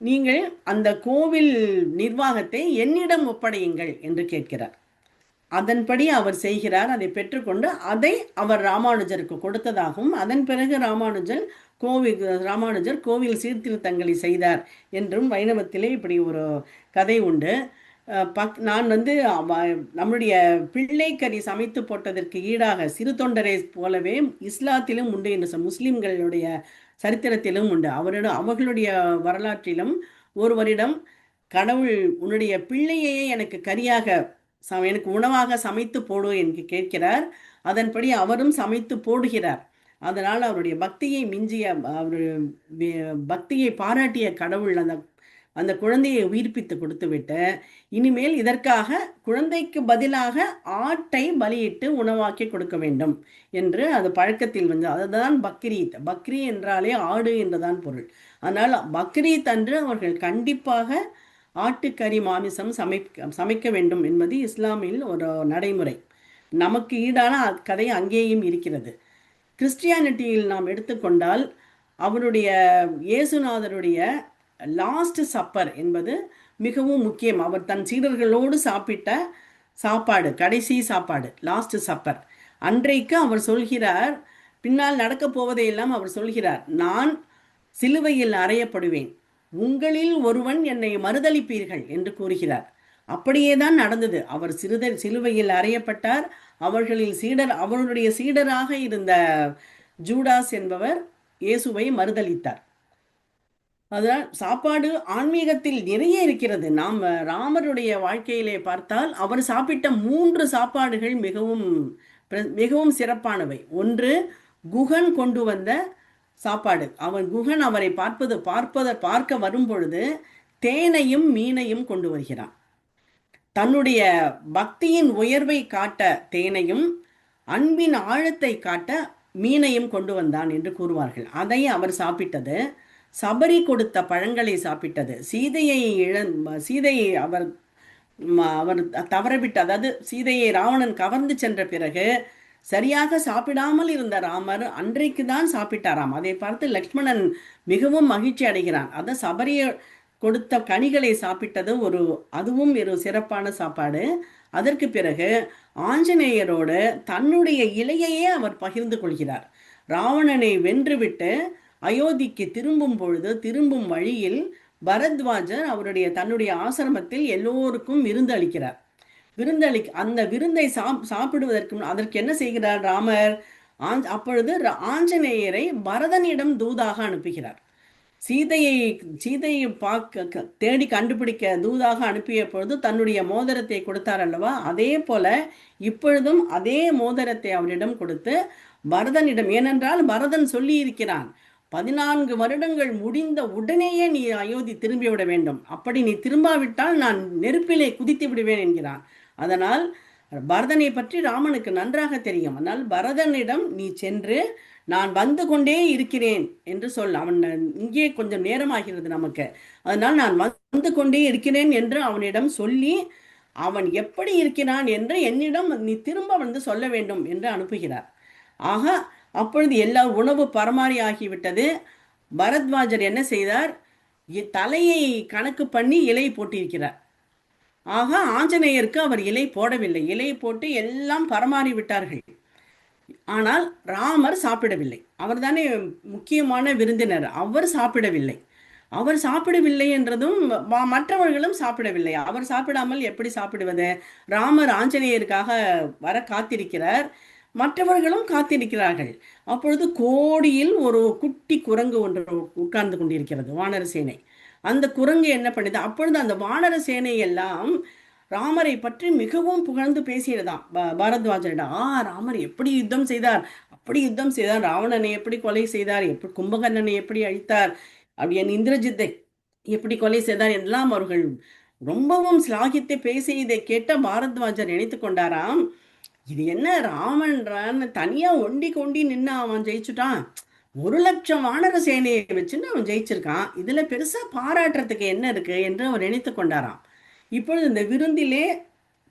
நீங்கள் அந்த கோவில் நிர்வாகத்தை என்னிடம் ஒப்படையுங்கள் என்று கேட்கிறார். அதன்படி அவர் செய்கிறார். அதை பெற்றுக்கொண்டு அதை அவர் ராமானுஜருக்கு கொடுத்ததாகவும், அதன் பிறகு ராமானுஜர் கோவில் சீர்திருத்தங்களை செய்தார் என்றும் வைணவத்திலே இப்படி ஒரு கதை உண்டு. நான் நம்முடைய பிள்ளைக்கறி சமைத்து போட்டதற்கு ஈடாக சிறு தொண்டரை போலவே இஸ்லாத்திலும் உண்டு என்று முஸ்லிம்களுடைய சரித்திரத்திலும் உண்டு. அவர்களுடைய வரலாற்றிலும் ஒருவரிடம் கடவுள் உன்னுடைய பிள்ளையையே எனக்கு கரியாக எனக்கு உணவாக சமைத்து போடு என்று கேட்கிறார். அதன்படி அவரும் சமைத்து போடுகிறார். அதனால் அவருடைய பக்தியை மிஞ்சிய, அவருடைய பக்தியை பாராட்டிய கடவுள் அந்த குழந்தையை உயிர்ப்பித்து கொடுத்துவிட்டு, இனிமேல் இதற்காக குழந்தைக்கு பதிலாக ஆட்டை பலியிட்டு உணவாக்கி கொடுக்க வேண்டும் என்று அது பழக்கத்தில் அதுதான் பக்ரீத். பக்ரி என்றாலே ஆடு என்றுதான் பொருள். அதனால் பக்ரீத் அன்று அவர்கள் கண்டிப்பாக ஆட்டுக்கறி மாமிசம் சமைக்க வேண்டும் என்பது இஸ்லாமில் ஒரு நடைமுறை. நமக்கு ஈடான கதை அங்கேயும் இருக்கிறது. கிறிஸ்டியானிட்டியில் நாம் எடுத்துக்கொண்டால் அவருடைய இயேசுநாதருடைய லாஸ்ட் சப்பர் என்பது மிகவும் முக்கியம். அவர் தன் சீடர்களோடு சாப்பிட்ட சாப்பாடு, கடைசி சாப்பாடு, லாஸ்ட் சப்பர். அன்றைக்கு அவர் சொல்கிறார், பின்னால் நடக்கப் போவதையெல்லாம் அவர் சொல்கிறார், நான் சிலுவையில் அறையப்படுவேன், உங்களில் ஒருவன் என்னை மறுதளிப்பீர்கள் என்று கூறுகிறார். அப்படியேதான் நடந்தது. அவர் சிலுவையில் அறையப்பட்டார். அவருடைய சீடராக இருந்த ஜூடாஸ் என்பவர் இயேசுவை மறுதளித்தார். அதனால் சாப்பாடு ஆன்மீகத்தில் நிறைய இருக்கிறது. நாம் ராமருடைய வாழ்க்கையிலே பார்த்தால் அவர் சாப்பிட்ட 3 சாப்பாடுகள் மிகவும் மிகவும் சிறப்பானவை. ஒன்று, குகன் கொண்டு வந்த சாப்பாடு. குகன் அவரை பார்க்க வரும் பொழுது தேனையும் மீனையும் கொண்டு வருகிறான். தன்னுடைய பக்தியின் உயர்வை காட்ட தேனையும், அன்பின் ஆழத்தை காட்ட மீனையும் கொண்டு வந்தான் என்று கூறுவார்கள். அதை அவர் சாப்பிட்டது. சபரி கொடுத்த பழங்களை சாப்பிட்டது. சீதையை அவர் தவறவிட்டு, அதாவது சீதையை ராவணன் கவர்ந்து சென்ற பிறகு சரியாக சாப்பிடாமல் இருந்த ராமர் அன்றைக்கு தான் சாப்பிட்டாராம். அதை பார்த்து லக்ஷ்மணன் மிகவும் மகிழ்ச்சி அடைகிறான். அதை சபரிய கொடுத்த கனிகளை சாப்பிட்டது அதுவும் ஒரு சிறப்பான சாப்பாடு. அதற்கு பிறகு ஆஞ்சநேயரோடு தன்னுடைய இலையையே அவர் பகிர்ந்து கொள்கிறார். ராவணனை வென்றுவிட்டு அயோத்திக்கு திரும்பும் வழியில் பரத்வாஜர் தன்னுடைய ஆசிரமத்தில் எல்லோருக்கும் விருந்து அளிக்கிறார். அந்த விருந்தை சாப்பிடுவதற்கு அதற்கு என்ன செய்கிறார் ராமர்? அப்பொழுது ஆஞ்சநேயரை பரதனிடம் தூதாக அனுப்புகிறார். சீதையை தேடி கண்டுபிடிக்க தூதாக அனுப்பிய பொழுது தன்னுடைய மோதிரத்தை கொடுத்தார் அல்லவா, அதே போல இப்பொழுதும் அதே மோதிரத்தை அவரிடம் கொடுத்து பரதனிடம், ஏனென்றால் பரதன் சொல்லி இருக்கிறான், 14 வருடங்கள் முடிந்த உடனேயே நீ அயோத்தி திரும்பிவிட வேண்டும், அப்படி நீ திரும்பாவிட்டால் நான் நெருப்பிலே குதித்து விடுவேன் என்கிறான். அதனால் பரதனை பற்றி ராமனுக்கு நன்றாக தெரியும். ஆனால் பரதனிடம் நீ சென்று நான் வந்து கொண்டே இருக்கிறேன் என்று சொல், அவன் இங்கே கொஞ்சம் நேரமாகிறது நமக்கு, அதனால் நான் வந்து கொண்டே இருக்கிறேன் என்று அவனிடம் சொல்லி அவன் எப்படி இருக்கிறான் என்று என்னிடம் நீ திரும்ப சொல்ல வேண்டும் என்று அனுப்புகிறார். ஆக அப்பொழுது எல்லா உணவு பரமாறி ஆகிவிட்டது. பரத்வாஜர் என்ன செய்தார்? தலையை கணக்கு பண்ணி இலை போட்டிருக்கிறார். ஆக ஆஞ்சநேயருக்கு அவர் இலை போடவில்லை. இலை போட்டு எல்லாம் பரமாறி விட்டார்கள். ஆனால் ராமர் சாப்பிடவில்லை. அவர்தானே முக்கியமான விருந்தினர். அவர் சாப்பிடவில்லை. அவர் சாப்பிடவில்லை என்றதும் மற்றவர்களும் சாப்பிடவில்லை. அவர் சாப்பிடாமல் எப்படி சாப்பிடுவது? ராமர் ஆஞ்சநேயருக்காக வர காத்திருக்கிறார். மற்றவர்களும் காத்திருக்கிறார்கள். அப்பொழுது கோடியில் ஒரு குட்டி குரங்கு ஒன்று உட்கார்ந்து கொண்டிருக்கிறது, வானர சேனை. அந்த குரங்கு என்ன பண்ணுது? அப்பொழுது அந்த வானர சேனை எல்லாம் ராமரை பற்றி மிகவும் புகழ்ந்து பேசியதுதான் பாரத்வாஜரிடம். ராமர் எப்படி யுத்தம் செய்தார், அப்படி யுத்தம் செய்தார், ராவணனை எப்படி கொலை செய்தார், எப்படி கும்பகர்ணனை எப்படி அழித்தார், அப்படி என் இந்திரஜித்தை எப்படி கொலை செய்தார் எல்லாம் அவர்கள் ரொம்பவும் சிலாகித்து பேசியதை கேட்ட பாரத்வாஜர் நினைத்து கொண்டாராம், இது என்ன ராமன்றான் தனியா ஒண்டி கொண்டி நின்று அவன் ஜெயிச்சுட்டான், 1,00,000 வானர சேனையை வச்சுன்னு அவன் ஜெயிச்சிருக்கான், இதுல பெருசா பாராட்டுறதுக்கு என்ன இருக்கு என்று அவர் நினைத்து கொண்டாராம். இப்பொழுது இந்த விருந்திலே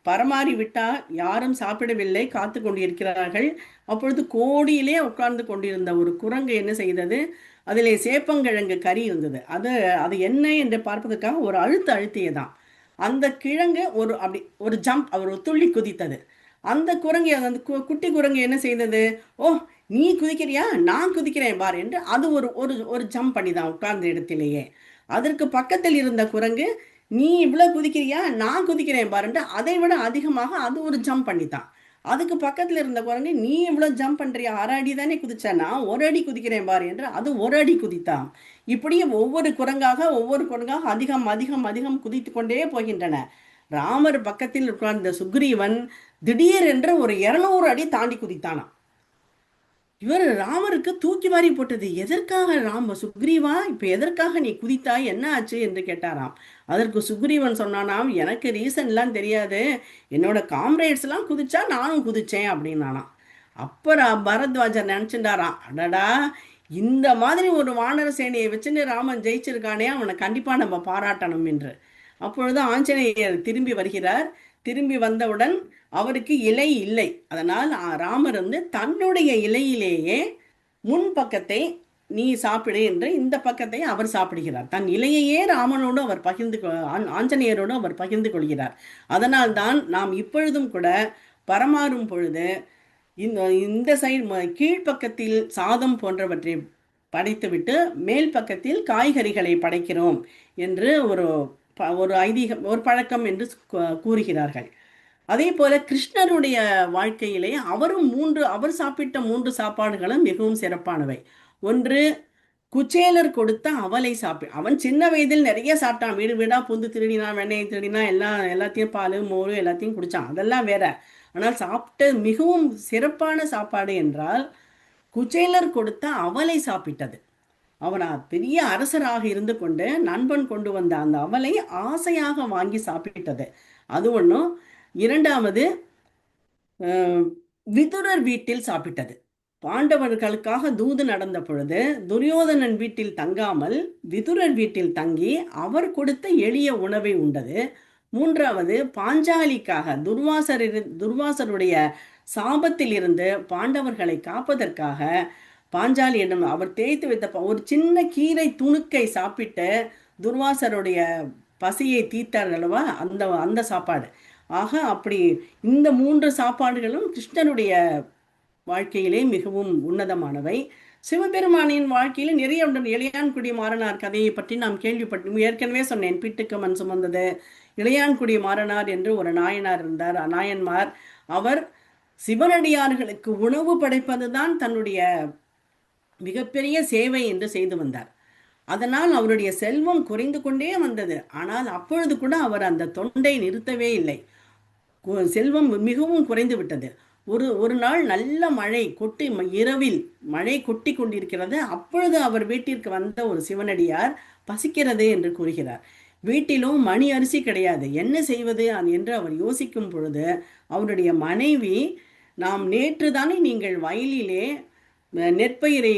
பரமாறி விட்டால் யாரும் சாப்பிடவில்லை, காத்து கொண்டிருக்கிறார்கள். அப்பொழுது கோடியிலே உட்கார்ந்து கொண்டிருந்த ஒரு குரங்கு என்ன செய்தது? அதிலே சேப்பங்கிழங்கு கறி இருந்தது. அது அது என்ன என்று பார்ப்பதற்காக ஒரு அழுத்தியதான். அந்த கிழங்கு அப்படி ஒரு ஜம்ப், அவர் துள்ளி குதித்தது. அந்த குரங்கு, அந்த குட்டி குரங்கு என்ன செய்தது? ஓ, நீ குதிக்கிறியா, நான் குதிக்கிறேன் பார் என்று அது ஒரு ஒரு ஜம்ப் பண்ணிதான் உட்கார்ந்த இடத்திலேயே. அதற்கு பக்கத்தில் இருந்த குரங்கு, நீ இவ்வளவு குதிக்கிறியா, நான் குதிக்கிறேன் பாருன்ட்டு அதை விட அதிகமாக அது ஒரு ஜம்ப் பண்ணித்தான். அதுக்கு பக்கத்தில் இருந்த குரங்கு, நீ இவ்வளவு ஜம்ப் பண்றியா, 1/2 அடி தானே குதிச்ச, நான் 1 அடி குதிக்கிறேன் பாரு என்று அது 1 அடி குதித்தான். இப்படியே ஒவ்வொரு குரங்காக அதிகம் அதிகம் அதிகம் குதித்து கொண்டே போகின்றன. ராமர் பக்கத்தில் உட்கார்ந்த சுக்ரீவன் திடீர் என்று ஒரு 200 அடி தாண்டி குதித்தானாம். இவர் ராமருக்கு தூக்கி வாரி போட்டது. எதற்காக சுக்ரீவா, இப்ப எதற்காக நீ குதித்தாய், என்ன ஆச்சு என்று கேட்டாராம். அதற்கு சுக்ரீவன் சொன்னானாம், எனக்கு ரீசன்லாம் தெரியாது, என்னோட காம்ரேட்ஸ் எல்லாம் குதிச்சா நானும் குதிச்சேன் அப்படின்னானாம். அப்புறம் பரத்வாஜர் நினைச்சுட்டாராம், அடடா, இந்த மாதிரி ஒரு வானர சேனையை வச்சுன்னு ராமன் ஜெயிச்சிருக்கானே, அவனை கண்டிப்பா நம்ம பாராட்டணும் என்று. அப்பொழுது ஆஞ்சநேயர் திரும்பி வருகிறார். திரும்பி வந்தவுடன் அவருக்கு இலை இல்லை. அதனால் ராமர் தன்னுடைய இலையிலேயே முன் பக்கத்தை நீ சாப்பிடு என்று இந்த பக்கத்தை அவர் சாப்பிடுகிறார். தன் இலையையே ராமனோடு அவர் ஆஞ்சநேயரோடு அவர் பகிர்ந்து கொள்கிறார். அதனால் தான் நாம் இப்பொழுதும் கூட பரமாறும் பொழுது இந்த சைடு கீழ்ப்பக்கத்தில் சாதம் போன்றவற்றை படைத்துவிட்டு மேல் பக்கத்தில் காய்கறிகளை படைக்கிறோம் என்று ஒரு ஐதீகம், ஒரு பழக்கம் என்று கூறுகிறார்கள். அதே போல கிருஷ்ணருடைய வாழ்க்கையிலே அவர் சாப்பிட்ட 3 சாப்பாடுகளும் மிகவும் சிறப்பானவை. ஒன்று, குச்சேலர் கொடுத்த அவலை அவன் சின்ன வயதில் நிறைய சாப்பிட்டான். வீடு வீடா புந்து திருடினான், வெண்ணெயை திருடினா, எல்லாத்தையும் பால் மோர் எல்லாத்தையும் குடிச்சான், அதெல்லாம் வேற. ஆனால் சாப்பிட்ட மிகவும் சிறப்பான சாப்பாடு என்றால் குச்சேலர் கொடுத்த அவலை சாப்பிட்டது. அவன் பெரிய அரசராக இருந்து கொண்டு நண்பன் கொண்டு வந்த அந்த அவலை ஆசையாக வாங்கி சாப்பிட்டது, அது ஒன்றும். இரண்டாவது, விதுரர் வீட்டில் சாப்பிட்டது. பாண்டவர்களுக்காக தூது நடந்த பொழுது துரியோதனன் வீட்டில் தங்காமல் விதுரர் வீட்டில் தங்கி அவர் கொடுத்த எளிய உணவை உண்டது. மூன்றாவது, பாஞ்சாலிக்காக துர்வாசருடைய சாபத்தில் இருந்து பாண்டவர்களை காப்பதற்காக பாஞ்சாலியிடம் அவர் தேய்த்து வைத்த ஒரு சின்ன கீரை துணுக்கை சாப்பிட்டு துர்வாசருடைய பசியை தீர்த்தார்கள் அல்லவா, அந்த சாப்பாடு. ஆக அப்படி இந்த 3 சாப்பாடுகளும் கிருஷ்ணனுடைய வாழ்க்கையிலே மிகவும் உன்னதமானவை. சிவபெருமானின் வாழ்க்கையில் நிறைய உண்டு. இளையான்குடி மாறனார் கதையை பற்றி நாம் கேள்விப்பட்டோம். ஏற்கனவே சொன்னேன், பிட்டுக்கு மண் சுமந்தது. இளையான்குடி மாறனார் என்று ஒரு நாயனார் இருந்தார், நாயன்மார். அவர் சிவனடியார்களுக்கு உணவு படைப்பதுதான் தன்னுடைய மிகப்பெரிய சேவை என்று செய்து வந்தார். அதனால் அவருடைய செல்வம் குறைந்து கொண்டே வந்தது. ஆனால் அப்பொழுது கூட அவர் அந்த தொண்டை நிறுத்தவே இல்லை. செல்வம் மிகவும் குறைந்து விட்டது. ஒரு நாள் நல்ல மழை கொட்டி, இரவில் மழை கொட்டி கொண்டிருக்கிறது. அப்பொழுது அவர் வீட்டிற்கு வந்த ஒரு சிவனடியார் பசிக்கிறது என்று கூறுகிறார். வீட்டிலும் மணி அரிசி கிடையாது, என்ன செய்வது என்று அவர் யோசிக்கும் பொழுது அவருடைய மனைவி, நாம் நேற்று தானே நீங்கள் வயலிலே நெற்பயிரை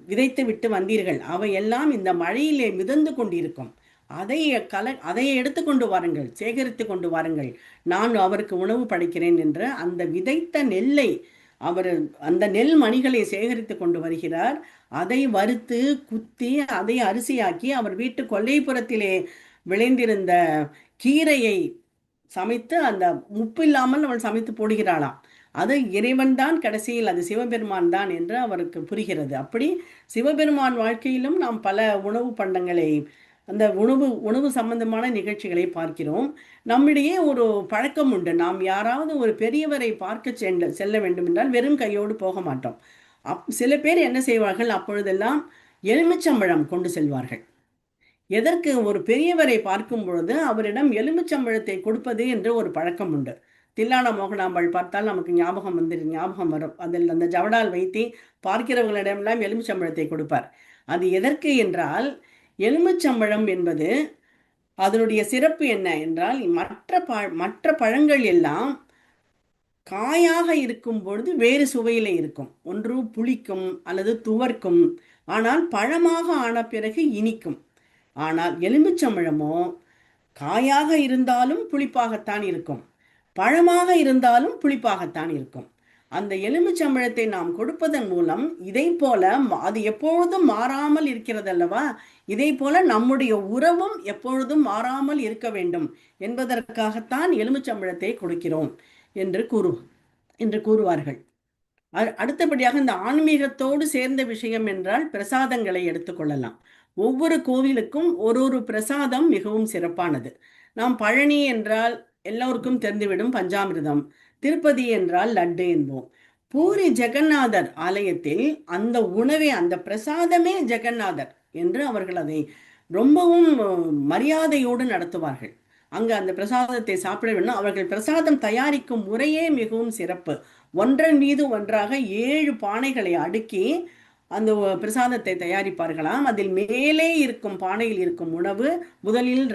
விதைத்து விட்டு வந்தீர்கள், அவையெல்லாம் இந்த மழையிலே மிதந்து கொண்டிருக்கும், அதை எடுத்துக்கொண்டு வாருங்கள், சேகரித்து கொண்டு வாருங்கள், நான் அவருக்கு உணவு படைக்கிறேன் என்று அந்த விதைத்த நெல்லை அவர் அந்த நெல் மணிகளை சேகரித்து கொண்டு வருகிறார். அதை வறுத்து குத்தி அதை அரிசியாக்கி அவர் வீட்டு கொல்லைப்புறத்திலே விளைந்திருந்த கீரையை சமைத்து அந்த உப்பு இல்லாமல் அவள் சமைத்து போடுகிறாளாம். அது இறைவன் தான் கடைசியில், அது சிவபெருமான் தான் என்று அவருக்கு புரிகிறது. அப்படி சிவபெருமான் வாழ்க்கையிலும் நாம் பல உணவு பண்டங்களை, அந்த உணவு உணவு சம்பந்தமான நிகழ்ச்சிகளை பார்க்கிறோம். நம்மிடையே ஒரு பழக்கம் உண்டு. நாம் யாராவது ஒரு பெரியவரை பார்க்க செல்ல வேண்டும் என்றால் வெறும் கையோடு போக மாட்டோம். சில பேர் என்ன செய்வார்கள், அப்பொழுதெல்லாம் எலுமிச்சம்பழம் கொண்டு செல்வார்கள். எதற்கு? ஒரு பெரியவரை பார்க்கும் பொழுது அவரிடம் எலுமிச்சம்பழத்தை கொடுப்பது என்று ஒரு பழக்கம் உண்டு. தில்லானா மோகனாம்பாள் பார்த்தால் நமக்கு ஞாபகம் வரும். அதில் அந்த ஜவடால் வைத்து பார்க்கிறவர்களிடமெல்லாம் எலுமிச்சம்பழத்தை கொடுப்பார். அது எதற்கு என்றால், எலுமிச்சம்பழம் என்பது அதனுடைய சிறப்பு என்ன என்றால், மற்ற பழங்கள் எல்லாம் காயாக இருக்கும் பொழுது வேறு சுவையில இருக்கும். ஒன்று புளிக்கும் அல்லது துவர்க்கும். ஆனால் பழமாக ஆன பிறகு இனிக்கும். ஆனால் எலுமிச்சம்பழமோ காயாக இருந்தாலும் புளிப்பாகத்தான் இருக்கும், பழமாக இருந்தாலும் புளிப்பாகத்தான் இருக்கும். அந்த எலுமிச்சம்பழத்தை நாம் கொடுப்பதன் மூலம் இதை போல அது எப்பொழுதும் மாறாமல் இருக்கிறது அல்லவா, இதை போல நம்முடைய உறவும் எப்பொழுதும் மாறாமல் இருக்க வேண்டும் என்பதற்காகத்தான் எலுமிச்சம்பழத்தை கொடுக்கிறோம் என்று கூறுவார்கள். அடுத்தபடியாக இந்த ஆன்மீகத்தோடு சேர்ந்த விஷயம் என்றால் பிரசாதங்களை எடுத்துக்கொள்ளலாம். ஒவ்வொரு கோவிலுக்கும் ஒரு ஒரு பிரசாதம் மிகவும் சிறப்பானது. நாம் பழனி என்றால் எல்லோருக்கும் தெரிந்துவிடும் பஞ்சாமிர்தம், திருப்பதி என்றால் லட்டு என்போம். பூரி ஜெகநாதர் ஆலயத்தில் அந்த உணவே, அந்த பிரசாதமே ஜெகநாதர் என்று அவர்கள் அதை ரொம்பவும் மரியாதையோடு நடத்துவார்கள். அங்கு அந்த பிரசாதத்தை சாப்பிட வேண்டும். அவர்கள் பிரசாதம் தயாரிக்கும் முறையே மிகவும் சிறப்பு. ஒன்றன் மீது ஒன்றாக 7 பானைகளை அடுக்கி அந்த பிரசாதத்தை தயாரிப்பார்களாம். அதில் மேலே இருக்கும் பானையில் இருக்கும் உணவு முதலில்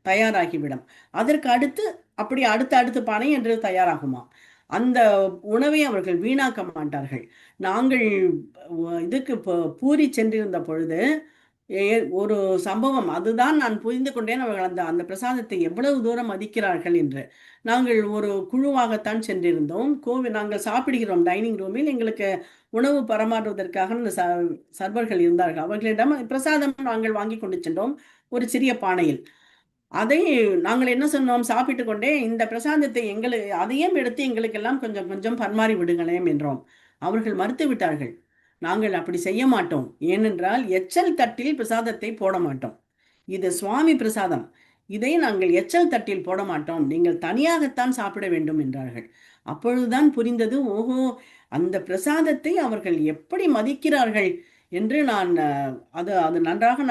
தயாராகிவிடும். அதற்கு அடுத்து அப்படி அடுத்த பானை என்று தயாராகுமா. அந்த உணவை அவர்கள் வீணாக்க மாட்டார்கள். நாங்கள் இதுக்கு பூரி சென்றிருந்த பொழுது ஒரு சம்பவம், அதுதான் நான் புரிந்து கொண்டேன் அவர்கள் அந்த பிரசாதத்தை எவ்வளவு தூரம் மதிக்கிறார்கள் என்று. நாங்கள் ஒரு குழுவாகத்தான் சென்றிருந்தோம். நாங்கள் சாப்பிடுகிறோம் டைனிங் ரூமில். எங்களுக்கு உணவு பரமாறுவதற்காக அந்த சர்வர்கள் இருந்தார்கள். அவர்களிடம் பிரசாதம் நாங்கள் வாங்கி கொண்டு சென்றோம் ஒரு சிறிய பானையில். அதை நாங்கள் என்ன சொன்னோம், சாப்பிட்டு கொண்டே இந்த பிரசாதத்தை அதையும் எடுத்து எங்களுக்கெல்லாம் கொஞ்சம் கொஞ்சம் பரிமாறி விடுங்களேன் என்றோம். அவர்கள் மறுத்து விட்டார்கள். நாங்கள் அப்படி செய்ய மாட்டோம். ஏனென்றால் எச்சல் தட்டில் பிரசாதத்தை போட மாட்டோம். இது சுவாமி பிரசாதம், இதை நாங்கள் எச்சல் தட்டில் போட மாட்டோம், நீங்கள் தனியாகத்தான் சாப்பிட வேண்டும் என்றார்கள். அப்பொழுதுதான் புரிந்தது, ஓஹோ, அந்த பிரசாதத்தை அவர்கள் எப்படி மதிக்கிறார்கள் என்று. நான் அது நன்றாக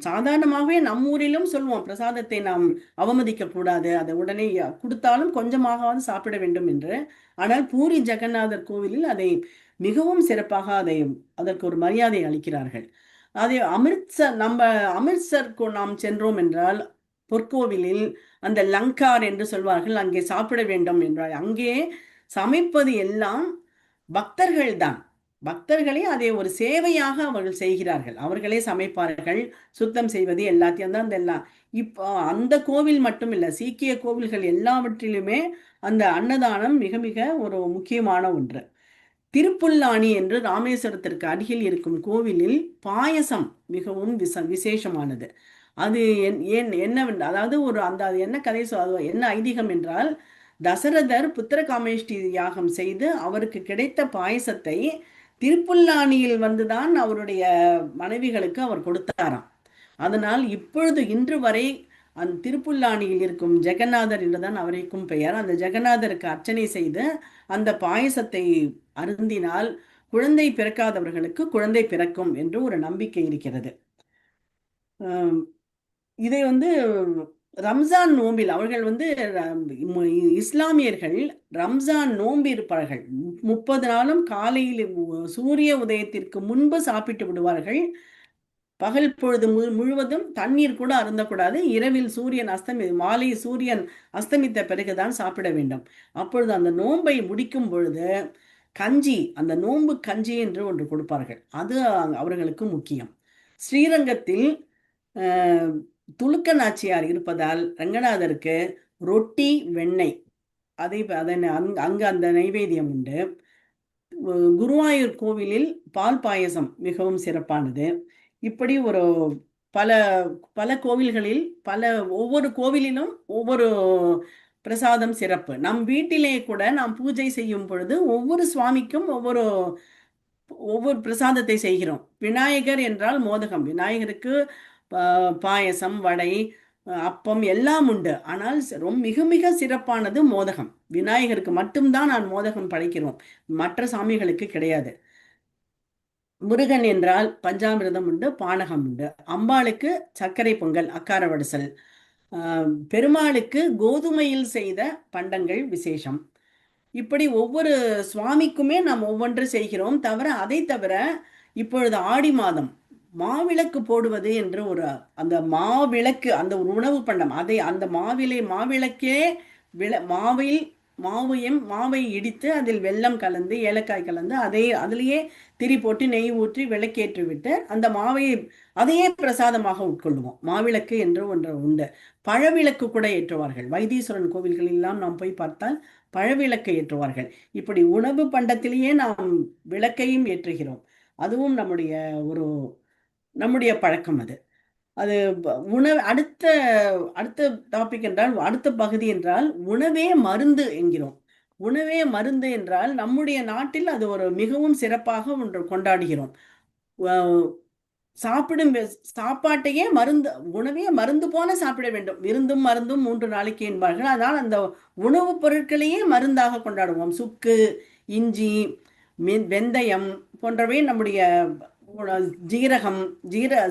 சாதாரணமாகவே நம் ஊரிலும் சொல்லுவோம், பிரசாதத்தை நாம் அவமதிக்க கூடாது, அதை உடனே கொடுத்தாலும் கொஞ்சமாகவாது சாப்பிட வேண்டும் என்று. ஆனால் பூரி ஜெகநாதர் கோவிலில் அதை மிகவும் சிறப்பாக அதற்கு ஒரு மரியாதை அளிக்கிறார்கள். அதே அமிர்த்சருக்கு நாம் சென்றோம் என்றால் பொற்கோவிலில் அந்த லங்கார் என்று சொல்வார்கள், அங்கே சாப்பிட வேண்டும் என்றால் அங்கே சமைப்பது எல்லாம் பக்தர்கள் தான். பக்தர்களே அதை ஒரு சேவையாக அவர்கள் செய்கிறார்கள். அவர்களே சமைப்பார்கள், சுத்தம் செய்வது எல்லாத்தையும் தான். எல்லாம் இப்போ அந்த கோவில் மட்டும் இல்லை, சீக்கிய கோவில்கள் எல்லாவற்றிலுமே அந்த அன்னதானம் மிக மிக ஒரு முக்கியமான ஒன்று. திருப்புல்லானி என்று ராமேஸ்வரத்திற்கு அருகில் இருக்கும் கோவிலில் பாயசம் மிகவும் விசேஷமானது. அது என்னவென்றால், அதாவது அது என்ன கதை, என்ன ஐதீகம் என்றால், தசரதர் புத்திரகாமேஷ்டி யாகம் செய்து அவருக்கு கிடைத்த பாயசத்தை திருப்புல்லானியில் வந்துதான் அவருடைய மனைவிகளுக்கு அவர் கொடுத்தாராம். அதனால் இப்பொழுது இன்று வரை அந்த திருப்புல்லானியில் இருக்கும் ஜெகநாதர் என்றுதான் அவருக்கும் பெயர். அந்த ஜெகநாதருக்கு அர்ச்சனை செய்து அந்த பாயசத்தை அருந்தினால் குழந்தை பிறக்காதவர்களுக்கு குழந்தை பிறக்கும் என்று ஒரு நம்பிக்கை இருக்கிறது. இதை ரம்ஜான் நோம்பில் அவர்கள் இஸ்லாமியர்கள் ரம்ஜான் நோம்பு இருப்பார்கள். 30 நாளும் காலையில் சூரிய உதயத்திற்கு முன்பு சாப்பிட்டு விடுவார்கள். பகல் பொழுது முழுவதும் தண்ணீர் கூட அருந்தக்கூடாது. இரவில் மாலை சூரியன் அஸ்தமித்த பிறகுதான் சாப்பிட வேண்டும். அப்பொழுது அந்த நோன்பை முடிக்கும் பொழுது கஞ்சி, அந்த நோன்பு கஞ்சி என்று ஒன்று கொடுப்பார்கள். அது அவர்களுக்கு முக்கியம். ஸ்ரீரங்கத்தில் துலுக்க நாச்சியார் இருப்பதால் ரங்கநாதருக்கு ரொட்டி வெண்ணெய் அங்கு அந்த நைவேத்தியம் உண்டு. குருவாயூர் கோவிலில் பால் பாயசம் மிகவும் சிறப்பானது. இப்படி ஒரு பல பல கோவில்களில் ஒவ்வொரு கோவிலிலும் ஒவ்வொரு பிரசாதம் சிறப்பு. நம் வீட்டிலே கூட நாம் பூஜை செய்யும் பொழுது ஒவ்வொரு சுவாமிக்கும் ஒவ்வொரு ஒவ்வொரு பிரசாதத்தை செய்கிறோம். விநாயகர் என்றால் மோதகம். விநாயகருக்கு பாயசம், வடை, அப்பம் எல்லாம் உண்டு. ஆனால் மிக மிக சிறப்பானது மோதகம். விநாயகருக்கு மட்டும்தான் நான் மோதகம் படைக்கிறோம், மற்ற சாமிகளுக்கு கிடையாது. முருகன் என்றால் பஞ்சாமிர்தம் உண்டு, பானகம் உண்டு. அம்பாளுக்கு சர்க்கரை பொங்கல், அக்கார வடிசல். பெருமாளுக்கு கோதுமையில் செய்த பண்டங்கள் விசேஷம். இப்படி ஒவ்வொரு சுவாமிக்குமே நாம் ஒவ்வொன்று செய்கிறோம். அதை தவிர இப்பொழுது ஆடி மாதம் மாவிளக்கு போடுவது என்று ஒரு, அந்த மாவிளக்கு, அந்த ஒரு உணவு பண்டம், அதை அந்த மாவிளக்கே மாவில் மாவை இடித்து அதில் வெல்லம் கலந்து ஏலக்காய் கலந்து அதிலேயே திரி போட்டு நெய் ஊற்றி விளக்கேற்றி விட்டு அந்த மாவை அதையே பிரசாதமாக உட்கொள்ளுவோம். மாவிளக்கு என்று ஒன்று உண்டு. பழவிளக்கு கூட ஏற்றுவார்கள். வைத்தீஸ்வரன் கோவில்களெல்லாம் நாம் போய் பார்த்தால் பழவிளக்கை ஏற்றுவார்கள். இப்படி உணவு பண்டத்திலேயே நாம் விளக்கையும் ஏற்றுகிறோம். அதுவும் நம்முடைய பழக்கம் அது. அது உணவு. அடுத்த அடுத்த டாபிக் என்றால், அடுத்த பகுதி என்றால் உணவே மருந்து என்கிறோம். உணவே மருந்து என்றால் நம்முடைய நாட்டில் அது ஒரு மிகவும் சிறப்பாக ஒன்று கொண்டாடுகிறோம். சாப்பிடும் சாப்பாட்டையே மருந்து, உணவே மருந்து போல சாப்பிட வேண்டும். விருந்தும் மருந்தும் 3 நாளைக்கு என்பார்கள். அதனால் அந்த உணவுப் பொருட்களையே மருந்தாக கொண்டாடுவோம். சுக்கு, இஞ்சி, வெந்தயம் போன்றவை நம்முடைய ஜீரகம்,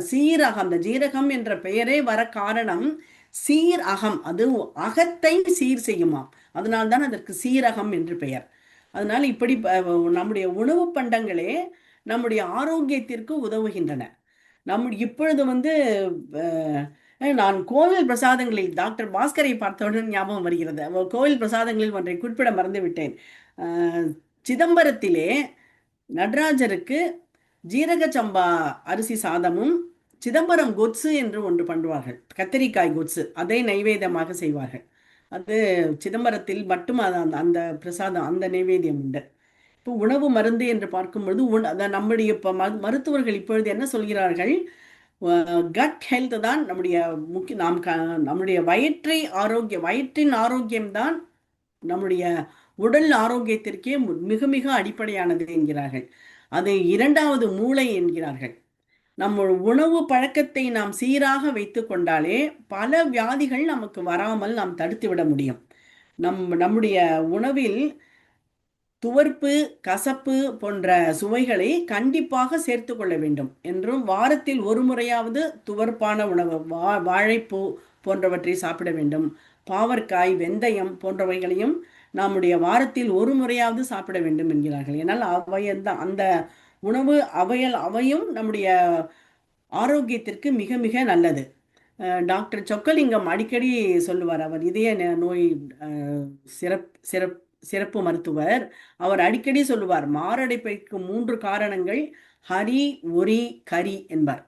சீரகம். அந்த ஜீரகம் என்ற பெயரே வர காரணம் சீர் அகம், அது அகத்தை சீர் செய்யுமாம். அதனால்தான் அதற்கு சீரகம் என்று பெயர். அதனால் இப்படி நம்முடைய உணவு பண்டங்களே நம்முடைய ஆரோக்கியத்திற்கு உதவுகின்றன. இப்பொழுது நான் கோவில் பிரசாதங்களில் டாக்டர் பாஸ்கரை பார்த்தவுடன் ஞாபகம் வருகிறது. கோவில் பிரசாதங்களில் ஒன்றை குறிப்பிட மறந்துவிட்டேன். சிதம்பரத்திலே நடராஜருக்கு ஜீரக சம்பா அரிசி சாதமும் சிதம்பரம் கொத்சு என்று ஒன்று பண்ணுவார்கள். கத்தரிக்காய் கொத்சு, அதை நைவேத்தியமாக செய்வார்கள். அது சிதம்பரத்தில் மட்டும் அந்த பிரசாதம், அந்த நைவேத்தியம் உண்டு. இப்போ உணவு மருந்து என்று பார்க்கும்பொழுது நம்முடைய மருத்துவர்கள் இப்பொழுது என்ன சொல்கிறார்கள்? கட் ஹெல்த் தான் நம்முடைய நம்முடைய வயிற்றின் ஆரோக்கியம்தான் நம்முடைய உடல் ஆரோக்கியத்திற்கே மிக மிக அடிப்படையானது என்கிறார்கள். அது 2வது மூளை என்கிறார்கள். நம்ம உணவு பழக்கத்தை நாம் சீராக வைத்து கொண்டாலே பல வியாதிகள் நமக்கு வராமல் நாம் தடுத்து விட முடியும். நம்முடைய உணவில் துவர்ப்பு, கசப்பு போன்ற சுவைகளை கண்டிப்பாக சேர்த்து கொள்ள வேண்டும் என்றும், வாரத்தில் ஒரு முறையாவது துவர்ப்பான உணவு, வாழைப்பூ போன்றவற்றை சாப்பிட வேண்டும். பாவற்காய், வெந்தயம் போன்றவைகளையும் நம்முடைய வாரத்தில் ஒரு முறையாவது சாப்பிட வேண்டும் என்கிறார்கள். ஏன்னால் அந்த உணவு அவையும் நம்முடைய ஆரோக்கியத்திற்கு மிக மிக நல்லது. டாக்டர் சொக்கலிங்கம் அடிக்கடி சொல்லுவார். அவர் இதய நோய் சிறப்பு மருத்துவர். அவர் அடிக்கடி சொல்லுவார், மாரடைப்புக்கு 3 காரணங்கள் ஹரி, ஒரி, கரி என்பார்.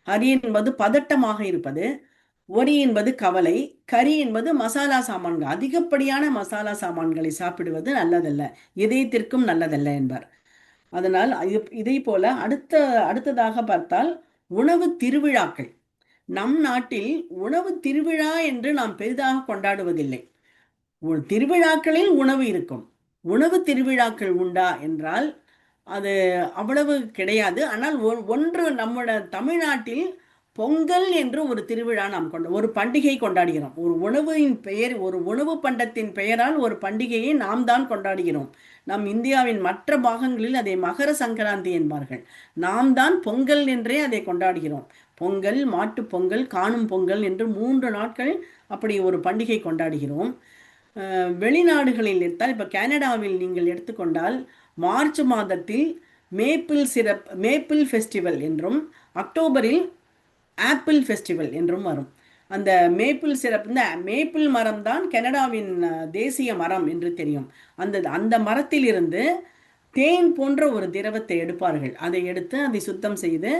ஹரி என்பது பதட்டமாக இருப்பது, ஒரி என்பது கவலை, கரி என்பது மசாலா சாமான்கள். அதிகப்படியான மசாலா சாமான்களை சாப்பிடுவது நல்லதல்ல, இதயத்திற்கும் நல்லதல்ல என்பார். அதனால் இதை போல அடுத்ததாக பார்த்தால் உணவு திருவிழாக்கள். நம் நாட்டில் உணவு திருவிழா என்று நாம் பெரிதாக கொண்டாடுவதில்லை. திருவிழாக்களில் உணவு இருக்கும். உணவு திருவிழாக்கள் உண்டா என்றால் அது அவ்வளவு கிடையாது. ஆனால் ஒன்று நம்முடைய தமிழ்நாட்டில் பொங்கல் என்று ஒரு திருவிழா நாம் ஒரு பண்டிகை கொண்டாடுகிறோம். ஒரு உணவின் பெயர், ஒரு உணவு பண்டத்தின் பெயரால் ஒரு பண்டிகையை நாம் தான் கொண்டாடுகிறோம். நம் இந்தியாவின் மற்ற பாகங்களில் அதை மகர சங்கராந்தி என்பார்கள். நாம் தான் பொங்கல் என்றே அதை கொண்டாடுகிறோம். பொங்கல், மாட்டு பொங்கல், காணும் பொங்கல் என்று 3 நாட்கள் அப்படி ஒரு பண்டிகை கொண்டாடுகிறோம். வெளிநாடுகளில் எடுத்தால், இப்போ கனடாவில் நீங்கள் எடுத்துக்கொண்டால் மார்ச் மாதத்தில் மேப்பிள் ஃபெஸ்டிவல் என்றும், அக்டோபரில் ஆப்பிள் ஃபெஸ்டிவல் என்றும் வரும். அந்த மேப்பிள் மரம் தான் கனடாவின் தேசிய மரம் என்று தெரியும். அந்த மரத்திலிருந்து தேன் போன்ற ஒரு திரவத்தை எடுப்பார்கள். அதை எடுத்து அதை சுத்தம் செய்து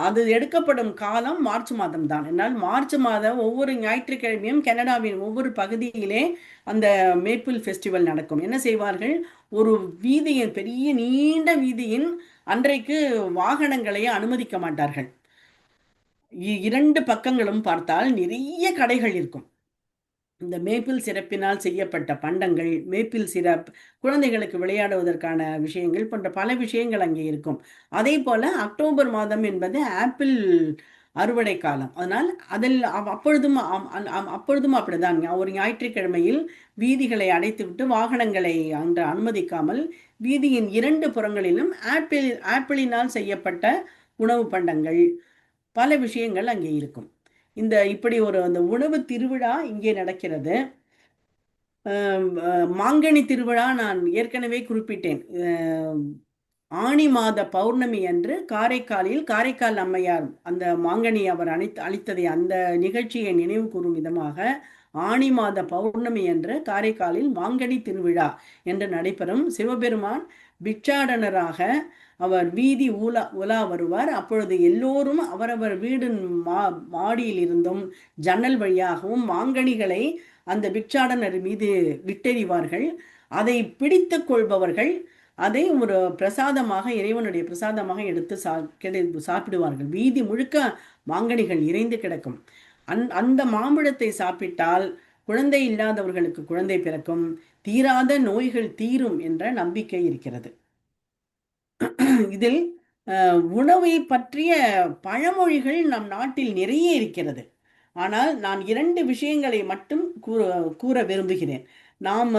அது எடுக்கப்படும் காலம் மார்ச் மாதம் தான். என்னால் மார்ச் மாதம் ஒவ்வொரு ஞாயிற்றுக்கிழமையும் கனடாவின் ஒவ்வொரு பகுதியிலே அந்த மேப்பிள் ஃபெஸ்டிவல் நடக்கும். என்ன செய்வார்கள்? ஒரு வீதியின், பெரிய நீண்ட வீதியின் அன்றைக்கு வாகனங்களை அனுமதிக்க மாட்டார்கள். 2 பக்கங்களும் பார்த்தால் நிறைய கடைகள் இருக்கும். இந்த மேப்பிள் சிரப்பினால் செய்யப்பட்ட பண்டங்கள், மேப்பிள் சிரப், குழந்தைகளுக்கு விளையாடுவதற்கான விஷயங்கள் போன்ற பல விஷயங்கள் அங்கே இருக்கும். அதே போல அக்டோபர் மாதம் என்பது ஆப்பிள் அறுவடை காலம். அதனால் அதில் அப்பொழுதும் அப்படிதான். ஒரு ஞாயிற்றுக்கிழமையில் வீதிகளை அடைத்துவிட்டு வாகனங்களை அன்று அனுமதிக்காமல் வீதியின் 2 புறங்களிலும் ஆப்பிளினால் செய்யப்பட்ட உணவு பண்டங்கள், பல விஷயங்கள் அங்கே இருக்கும். இப்படி அந்த உணவு திருவிழா இங்கே நடக்கிறது. மாங்கனி திருவிழா நான் ஏற்கனவே குறிப்பிட்டேன். ஆனி மாத பௌர்ணமி அன்று காரைக்காலில் காரைக்கால் அம்மையார் அந்த மாங்கனி அவர் அளித்ததை, அந்த நிகழ்ச்சியை நினைவு கூறும் விதமாக ஆனி மாத பௌர்ணமி அன்று காரைக்காலில் மாங்கனி திருவிழா என்று நடைபெறும். சிவபெருமான் பிட்சாடனராக அவர் வீதி உலா வருவார். அப்பொழுது எல்லோரும் அவரவர் வீடு மாடியில் இருந்தும் ஜன்னல் வழியாகவும் மாங்கனிகளை அந்த பிட்சாடனர் மீது விட்டெறிவார்கள். அதை பிடித்து கொள்பவர்கள் அதை ஒரு பிரசாதமாக, இறைவனுடைய பிரசாதமாக எடுத்து சாப்பிடுவார்கள். வீதி முழுக்க மாங்கனிகள் இறைந்து கிடக்கும். அந்த மாம்பழத்தை சாப்பிட்டால் குழந்தை இல்லாதவர்களுக்கு குழந்தை பிறக்கும், தீராத நோய்கள் தீரும் என்ற நம்பிக்கை இருக்கிறது. இதில் உணவை பற்றிய பழமொழிகள் நம் நாட்டில் நிறைய இருக்கிறது. ஆனால் நான் 2 விஷயங்களை மட்டும் கூற விரும்புகிறேன். நாம்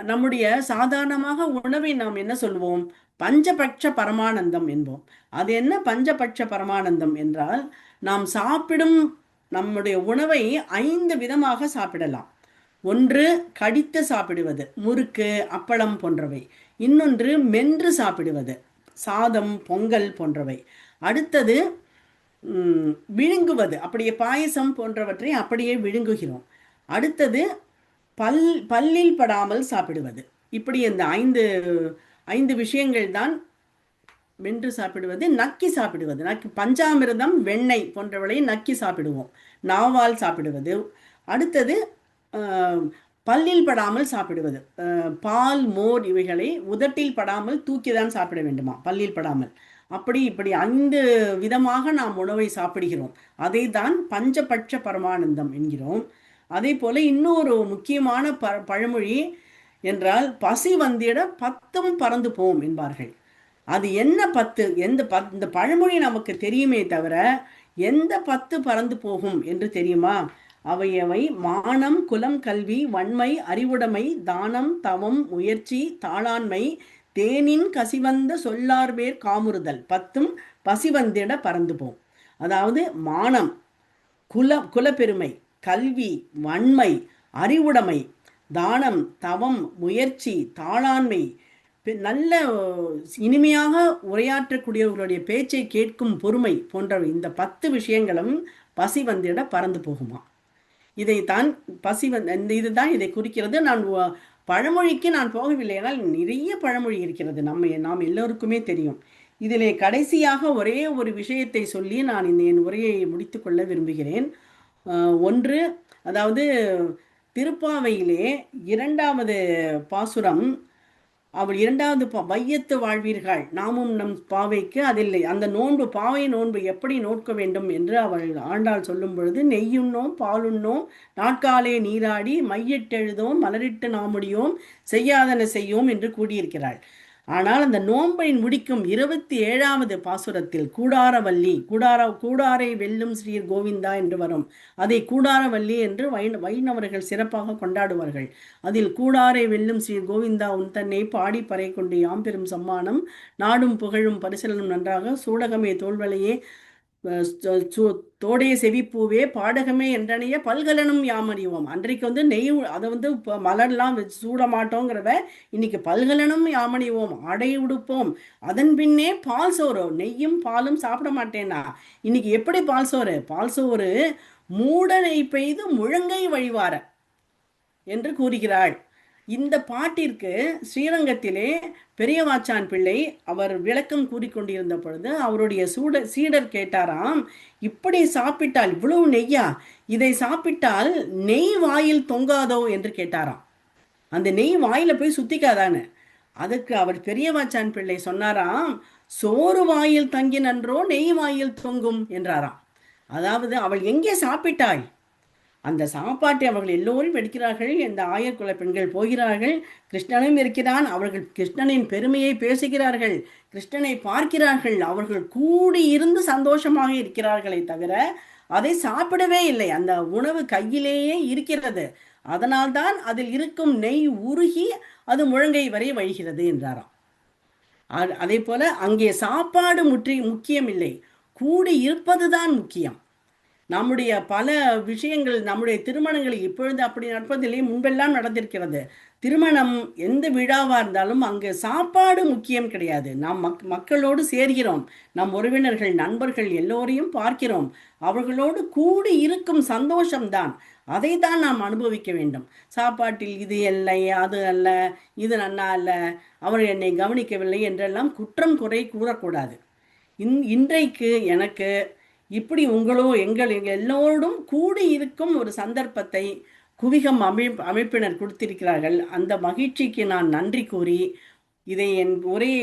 நம்முடைய சாதாரணமாக உணவை நாம் என்ன சொல்வோம்? பஞ்சபட்ச பரமானந்தம் என்போம். அது என்ன பஞ்சபட்ச பரமானந்தம் என்றால், நாம் சாப்பிடும் நம்முடைய உணவை 5 விதமாக சாப்பிடலாம். ஒன்று கடித்து சாப்பிடுவது, முறுக்கு, அப்பளம் போன்றவை. இன்னொன்று மென்று சாப்பிடுவது, சாதம், பொங்கல் போன்றவை. அடுத்தது விழுங்குவது, அப்படியே பாயசம் போன்றவற்றை அப்படியே விழுங்குகிறோம். அடுத்தது பல்லில் படாமல் சாப்பிடுவது. இப்படி இந்த 5 விஷயங்கள் தான். மென்று சாப்பிடுவது, நக்கி சாப்பிடுவது, பஞ்சாமிர்தம், வெண்ணெய் போன்றவளை நக்கி சாப்பிடுவோம், நாவால் சாப்பிடுவது. அடுத்தது பல்லில் படாமல் சாப்பிடுவது, பால், மோர் இவைகளை உதட்டில் படாமல் தூக்கிதான் சாப்பிட வேண்டுமா, பல்லில் படாமல். இப்படி 5 விதமாக நாம் உணவை சாப்பிடுகிறோம். அதை தான் பஞ்சபட்ச பரமானந்தம் என்கிறோம். அதே போல இன்னொரு முக்கியமான பழமொழி என்றால், பசி வந்திட 10ம் பறந்து போம் என்பார்கள். அது என்ன 10? இந்த பழமொழி நமக்கு தெரியுமே தவிர எந்த 10 பறந்து போகும் என்று தெரியுமா? அவையவை மானம், குலம், கல்வி, வன்மை, அறிவுடைமை, தானம், தவம், முயற்சி, தாளாண்மை, தேனின் கசிவந்த சொல்லார்பேர் காமுறுதல். 10ம் பசி வந்திட பறந்து போம். அதாவது மானம், குலப்பெருமை, கல்வி, வன்மை, அறிவுடைமை, தானம், தவம், முயற்சி, தாளாண்மை, நல்ல இனிமையாக உரையாற்றக்கூடியவர்களுடைய பேச்சை கேட்கும் பொறுமை போன்றவை, இந்த 10 விஷயங்களும் பசி வந்திட பறந்து போகுமா. இதைத்தான் இதுதான் இதை குறிக்கிறது. நான் பழமொழிக்கு நான் போகவில்லை, ஆனால் நிறைய பழமொழி இருக்கிறது, நாம் எல்லோருக்குமே தெரியும். இதிலே கடைசியாக ஒரே ஒரு விஷயத்தை சொல்லி நான் என் உரையை முடித்துக்கொள்ள விரும்புகிறேன். ஒன்று, அதாவது திருப்பாவையிலே 2வது பாசுரம், அவள் 2வது வையத்து வாழ்வீர்கள் நாமும் நம் பாவைக்கு அதில்லை. அந்த நோன்பு, பாவை நோன்பு எப்படி நோக்க வேண்டும் என்று அவள் ஆண்டாள் சொல்லும் பொழுது, நெய்யுண்ணோம், பாலுண்ணோம், நாட்காலே நீராடி, மையிட்டெழுதோம், மலரிட்டு நாமுடியோம், செய்யாதன செய்யோம் என்று கூடியிருக்கிறாள். ஆனால் அந்த நோன்பை முடிக்கும் 27வது பாசுரத்தில் கூடாரவல்லி, கூடாரை வெல்லும் ஸ்ரீ கோவிந்தா என்று வரும். அதை கூடாரவல்லி என்று வைணவர்கள் சிறப்பாக கொண்டாடுவார்கள். அதில் கூடாரை வெல்லும் ஸ்ரீ கோவிந்தா உன் தன்னை பாடி பறை கொண்டு யாம் பெரும் சம்மானம், நாடும் புகழும் பரிசலனும் நன்றாக, சூடகமே தோல்வலையே தோடைய செவிப்பூவே பாடகமே என்றனைய பல்கலனும் யாமறிவோம். அன்றைக்கு நெய், அதை மலர்லாம் சூட மாட்டோங்கிறத இன்னைக்கு பல்கலனும் யாமறிவோம், ஆடை உடுப்போம், அதன் பின்னே பால் சோறு. நெய்யும் பாலும் சாப்பிட மாட்டேனா, இன்னைக்கு எப்படி பால் சோறு? பால் சோறு மூடனை பெய்து முழங்கை வழிவார என்று கூறுகிறாள். இந்த பாட்டிற்கு ஸ்ரீரங்கத்திலே பெரியவாச்சான் பிள்ளை அவர் விளக்கம் கூறிக்கொண்டிருந்த பொழுது அவருடைய சீடர் கேட்டாராம், இப்படி சாப்பிட்டால், இவ்வளவு நெய்யா, இதை சாப்பிட்டால் நெய் வாயில் தொங்காதோ என்று கேட்டாராம். அந்த நெய் வாயில போய் சுத்திக்காதான்னு. அதுக்கு அவர் பெரியவாச்சான் பிள்ளை சொன்னாராம், சோறு வாயில் தங்கி நன்றோ நெய் வாயில் தொங்கும் என்றாராம். அதாவது அவள் எங்கே சாப்பிட்டாள்? அந்த சாப்பாட்டை அவர்கள் எல்லோரும் எடுக்கிறார்கள். இந்த ஆயர்குல பெண்கள் போகிறார்கள். கிருஷ்ணனும் இருக்கிறான். அவர்கள் கிருஷ்ணனின் பெருமையை பேசுகிறார்கள். கிருஷ்ணனை பார்க்கிறார்கள். அவர்கள் கூடி இருந்து சந்தோஷமாக இருக்கிறார்களே தவிர அதை சாப்பிடவே இல்லை. அந்த உணவு கையிலேயே இருக்கிறது. அதனால்தான் அதில் இருக்கும் நெய் உருகி அது முழங்கை வரை வழிகிறது என்றாராம். அதே போல அங்கே சாப்பாடு முக்கியம் இல்லை, கூடி இருப்பதுதான் முக்கியம். நம்முடைய பல விஷயங்கள், நம்முடைய திருமணங்கள் இப்பொழுது அப்படி நடப்பதில்லை, முன்பெல்லாம் நடந்திருக்கிறது. திருமணம் எந்த விழாவாக இருந்தாலும் அங்கு சாப்பாடு முக்கியம் கிடையாது. நாம் மக்களோடு சேர்கிறோம், நம் உறவினர்கள் நண்பர்கள் எல்லோரையும் பார்க்கிறோம், அவர்களோடு கூடி இருக்கும் சந்தோஷம்தான், அதை தான் நாம் அனுபவிக்க வேண்டும். சாப்பாட்டில் இது இல்லை, அது அல்ல, இது நன்னா அல்ல, அவர் என்னை கவனிக்கவில்லை என்றெல்லாம் குற்றம் குறை கூறக்கூடாது. இன்றைக்கு எனக்கு இப்படி எங்கள் எல்லோரும் கூடி இருக்கும் ஒரு சந்தர்ப்பத்தை குவிகம் அமைப்பினர் கொடுத்திருக்கிறார்கள். அந்த மகிழ்ச்சிக்கு நான் நன்றி கூறி இதை என் உரையை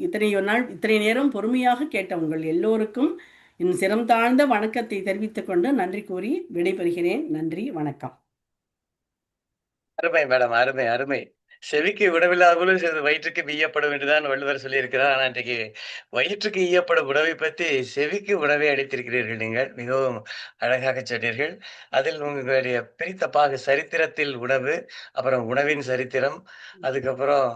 இத்தனை நேரம் பொறுமையாக கேட்ட உங்கள் எல்லோருக்கும் என் சிரம் தாழ்ந்த வணக்கத்தை தெரிவித்துக் கொண்டு நன்றி கூறி விடைபெறுகிறேன். நன்றி, வணக்கம். அருமை மேடம், அருமை அருமை. செவிக்கு உணவில்லாத போலும் சிறிது வயிற்றுக்கு ஈயப்படும் என்றுதான் வள்ளுவர் சொல்லியிருக்கிறார். ஆனால் இன்றைக்கு வயிற்றுக்கு ஈயப்படும் உணவை பற்றி செவிக்கு உணவை அளித்திருக்கிறீர்கள். நீங்கள் மிகவும் அழகாக சொன்னீர்கள். அதில் உங்களுடைய பிரித்த பாகு சரித்திரத்தில் உணவு, அப்புறம் உணவின் சரித்திரம், அதுக்கப்புறம்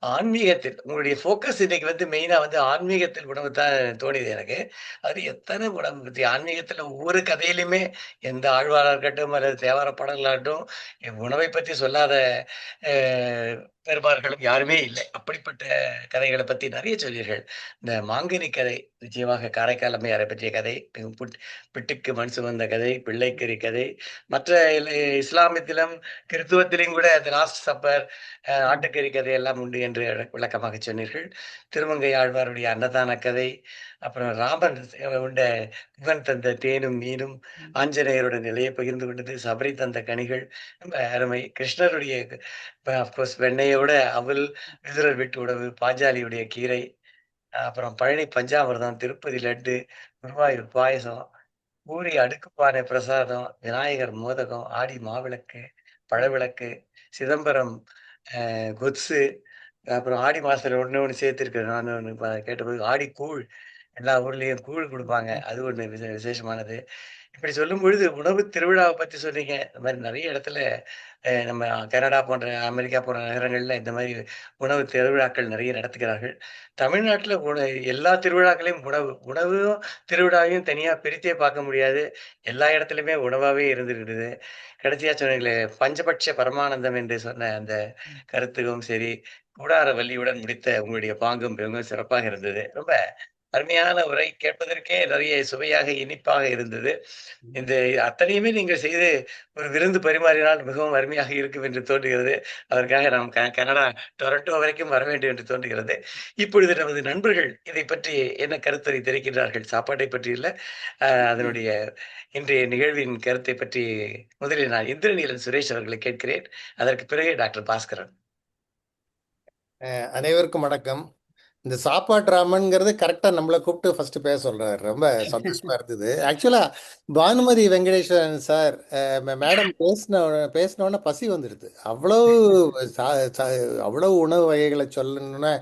ஆன்மீகத்தில் உங்களுடைய ஃபோக்கஸ் இன்னைக்கு மெயினா ஆன்மீகத்தில் உணவு தான் தோணியது எனக்கு. அது எத்தனை உணவு பத்தி ஆன்மீகத்துல ஒவ்வொரு கதையிலுமே எந்த ஆழ்வாரா இருக்கட்டும் அல்லது தேவார பாடல்களாகட்டும் உணவை பத்தி சொல்லாத பெருமார்களும் யாருமே இல்லை. அப்படிப்பட்ட கதைகளை பத்தி நிறைய சொல்வீர்கள். இந்த மாங்கனி கதை நிச்சயமாக காரைக்கால் அம்மையாரை பற்றிய கதை, பிட்டுக்கு மண் சுமந்த கதை, பிள்ளைக்கறி கதை, மற்ற இஸ்லாமியத்திலும் கிறித்துவத்திலும் கூட அந்த லாஸ்ட் சப்பர், ஆட்டுக்கறி கதை எல்லாம் உண்டு என்று விளக்கமாக சொன்னீர்கள். திருமங்கை ஆழ்வாருடைய அன்னதான கதை, அப்புறம் ராமன் உண்ட குகன் தந்த தேனும் மீனும், ஆஞ்சநேயரோட நிலையை பகிர்ந்து கொண்டது, சபரி தந்த கனிகள் ரொம்ப அருமை. கிருஷ்ணருடைய அப்கோர்ஸ் வெண்ணையோட அவல், விதுரர் வீட்டு உணவு, பாஞ்சாலியுடைய கீரை, அப்புறம் பழனி பஞ்சாமிர்தம், திருப்பதி லட்டு, குருவாயூர் பாயசம், பூரி அடுக்குப்பானை பிரசாதம், விநாயகர் மோதகம், ஆடி மாவிளக்கு, பழவிளக்கு, சிதம்பரம் கொத்சு, அப்புறம் ஆடி மாசத்துல ஒண்ணு சேர்த்திருக்கிறேன். நான் ஒண்ணு கேட்டபோது ஆடி கூழ், எல்லா ஊர்லயும் கூழ் கொடுப்பாங்க, அது ஒண்ணு விசேஷமானது. இப்படி சொல்லும் பொழுது உணவு திருவிழாவை பத்தி சொன்னீங்க. இந்த மாதிரி நிறைய இடத்துல நம்ம கனடா போன்ற அமெரிக்கா போன்ற நகரங்கள்ல இந்த மாதிரி உணவு திருவிழாக்கள் நிறைய நடத்துகிறார்கள். தமிழ்நாட்டுல எல்லா திருவிழாக்களையும் உணவும் திருவிழாவையும் தனியா பிரித்தே பார்க்க முடியாது. எல்லா இடத்துலயுமே உணவாவே இருந்துருக்குது. கடைசியா சொன்னீங்களே பஞ்சபட்ச பரமானந்தம் என்று சொன்ன அந்த கருத்துக்கும் சரி, கூடார வள்ளியுடன் முடித்த உங்களுடைய பாங்கும் மிகவும் சிறப்பாக இருந்தது. ரொம்ப அருமையான உரை, கேட்பதற்கே நிறைய சுவையாக இனிப்பாக இருந்தது. இந்த அத்தனையுமே நீங்கள் செய்து ஒரு விருந்து பரிமாறினால் மிகவும் அருமையாக இருக்கும் என்று தோன்றுகிறது. அதற்காக நாம் கனடா டொரண்டோ வரைக்கும் வர வேண்டும் என்று தோன்றுகிறது. இப்பொழுது நமது நண்பர்கள் இதை பற்றி என்ன கருத்துரை தெரிவிக்கின்றார்கள்? சாப்பாட்டை பற்றி இல்ல, அதனுடைய இன்றைய நிகழ்வின் கருத்தை பற்றி முதலில் நான் இந்திரநீலன் சுரேஷ் அவர்களை கேட்கிறேன். அதற்கு பிறகு டாக்டர் பாஸ்கரன். அனைவருக்கும் வணக்கம். இந்த சாப்பாட்டு ராமன்ங்கிறது கரெக்டாக நம்மளை கூப்பிட்டு ஃபர்ஸ்ட் பேச சொல்றாரு. ரொம்ப சந்தோஷமா இருந்தது. ஆக்சுவலா பானுமதி வெங்கடேஸ்வரன் சார் மேடம் பேசினோடனே பசி வந்துடுது. அவ்வளவு அவ்வளவு உணவு வகைகளை சொல்லணும்னா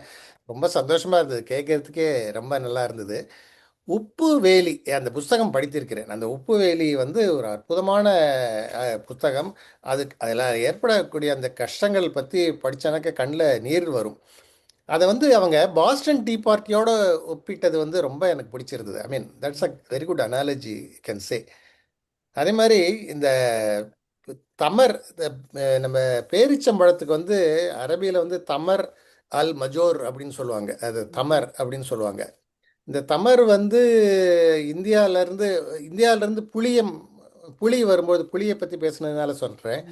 ரொம்ப சந்தோஷமா இருந்தது. கேட்கறதுக்கே ரொம்ப நல்லா இருந்தது. உப்பு வேலி அந்த புஸ்தகம் படித்திருக்கிறேன். அந்த உப்பு வேலி ஒரு அற்புதமான புத்தகம். அதில் ஏற்படக்கூடிய அந்த கஷ்டங்கள் பற்றி படித்தனக்க கண்ணில் நீர் வரும். அதை அவங்க பாஸ்டன் டீ பார்ட்டியோட ஒப்பிட்டது ரொம்ப எனக்கு பிடிச்சிருந்தது. I mean that's a very good analogy can say. அதே மாதிரி இந்த தமர், நம்ம பேரிச்சம்பழத்துக்கு அரபியில் தமர் அல் மஜோர் அப்படின்னு சொல்லுவாங்க. அது தமர் அப்படின்னு சொல்லுவாங்க. இந்த தமர் இந்தியாவிலேருந்து புளி வரும்போது, புளியை பற்றி பேசுனதுனால சொல்கிறேன்,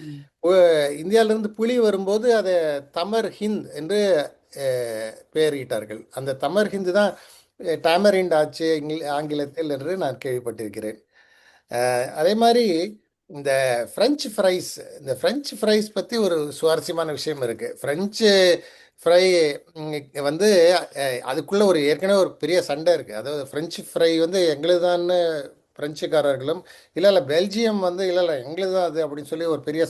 இந்தியாவிலேருந்து புளி வரும்போது அதை தமர் ஹிந்த் என்று பெயரிட்டார்கள். அந்த தமர் ஹிந்து தான் டாமரிண்ட் ஆச்சு ஆங்கிலத்தில் என்று நான் கேள்விப்பட்டிருக்கிறேன். அதே மாதிரி இந்த ஃப்ரெஞ்சு ஃப்ரைஸ் பற்றி ஒரு சுவாரஸ்யமான விஷயம் இருக்குது. ஃப்ரெஞ்சு ஃப்ரை அதுக்குள்ளே ஏற்கனவே ஒரு பெரிய சண்டை இருக்குது. அதாவது ஃப்ரெஞ்சு ஃப்ரை எங்களுதான்னு பிரெஞ்சுக்காரர்களும் இல்லை இல்லை பெல்ஜியம் வந்து இல்லை இல்லை எங்களுக்கு தான் அது அப்படின்னு சொல்லி ஒரு பெரிய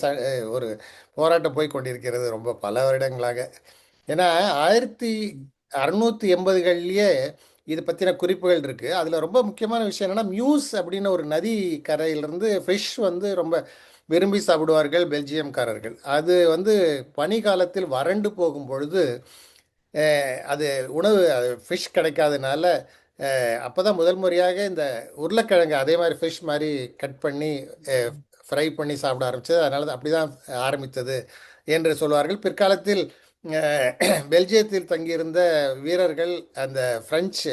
ஒரு போராட்டம் போய் கொண்டிருக்கிறது ரொம்ப பல வருடங்களாக. ஏன்னா 1680களிலேயே இது பற்றின குறிப்புகள் இருக்குது. அதில் ரொம்ப முக்கியமான விஷயம் என்னென்னா, மியூஸ் அப்படின்னு ஒரு நதி கரையிலிருந்து ஃபிஷ் வந்து ரொம்ப விரும்பி சாப்பிடுவார்கள் பெல்ஜியம்காரர்கள். அது வந்து பனி காலத்தில் வறண்டு போகும் பொழுது அது உணவு ஃபிஷ் கிடைக்காதனால அப்போ தான் முதல் முறையாக இந்த உருளைக்கிழங்கு அதே மாதிரி ஃபிஷ் மாதிரி கட் பண்ணி ஃப்ரை பண்ணி சாப்பிட ஆரம்பித்தது. அதனால அப்படி தான் ஆரம்பித்தது என்று சொல்வார்கள். பிற்காலத்தில் பெல்ஜியத்தில் தங்கியிருந்த வீரர்கள் அந்த ஃப்ரெஞ்சு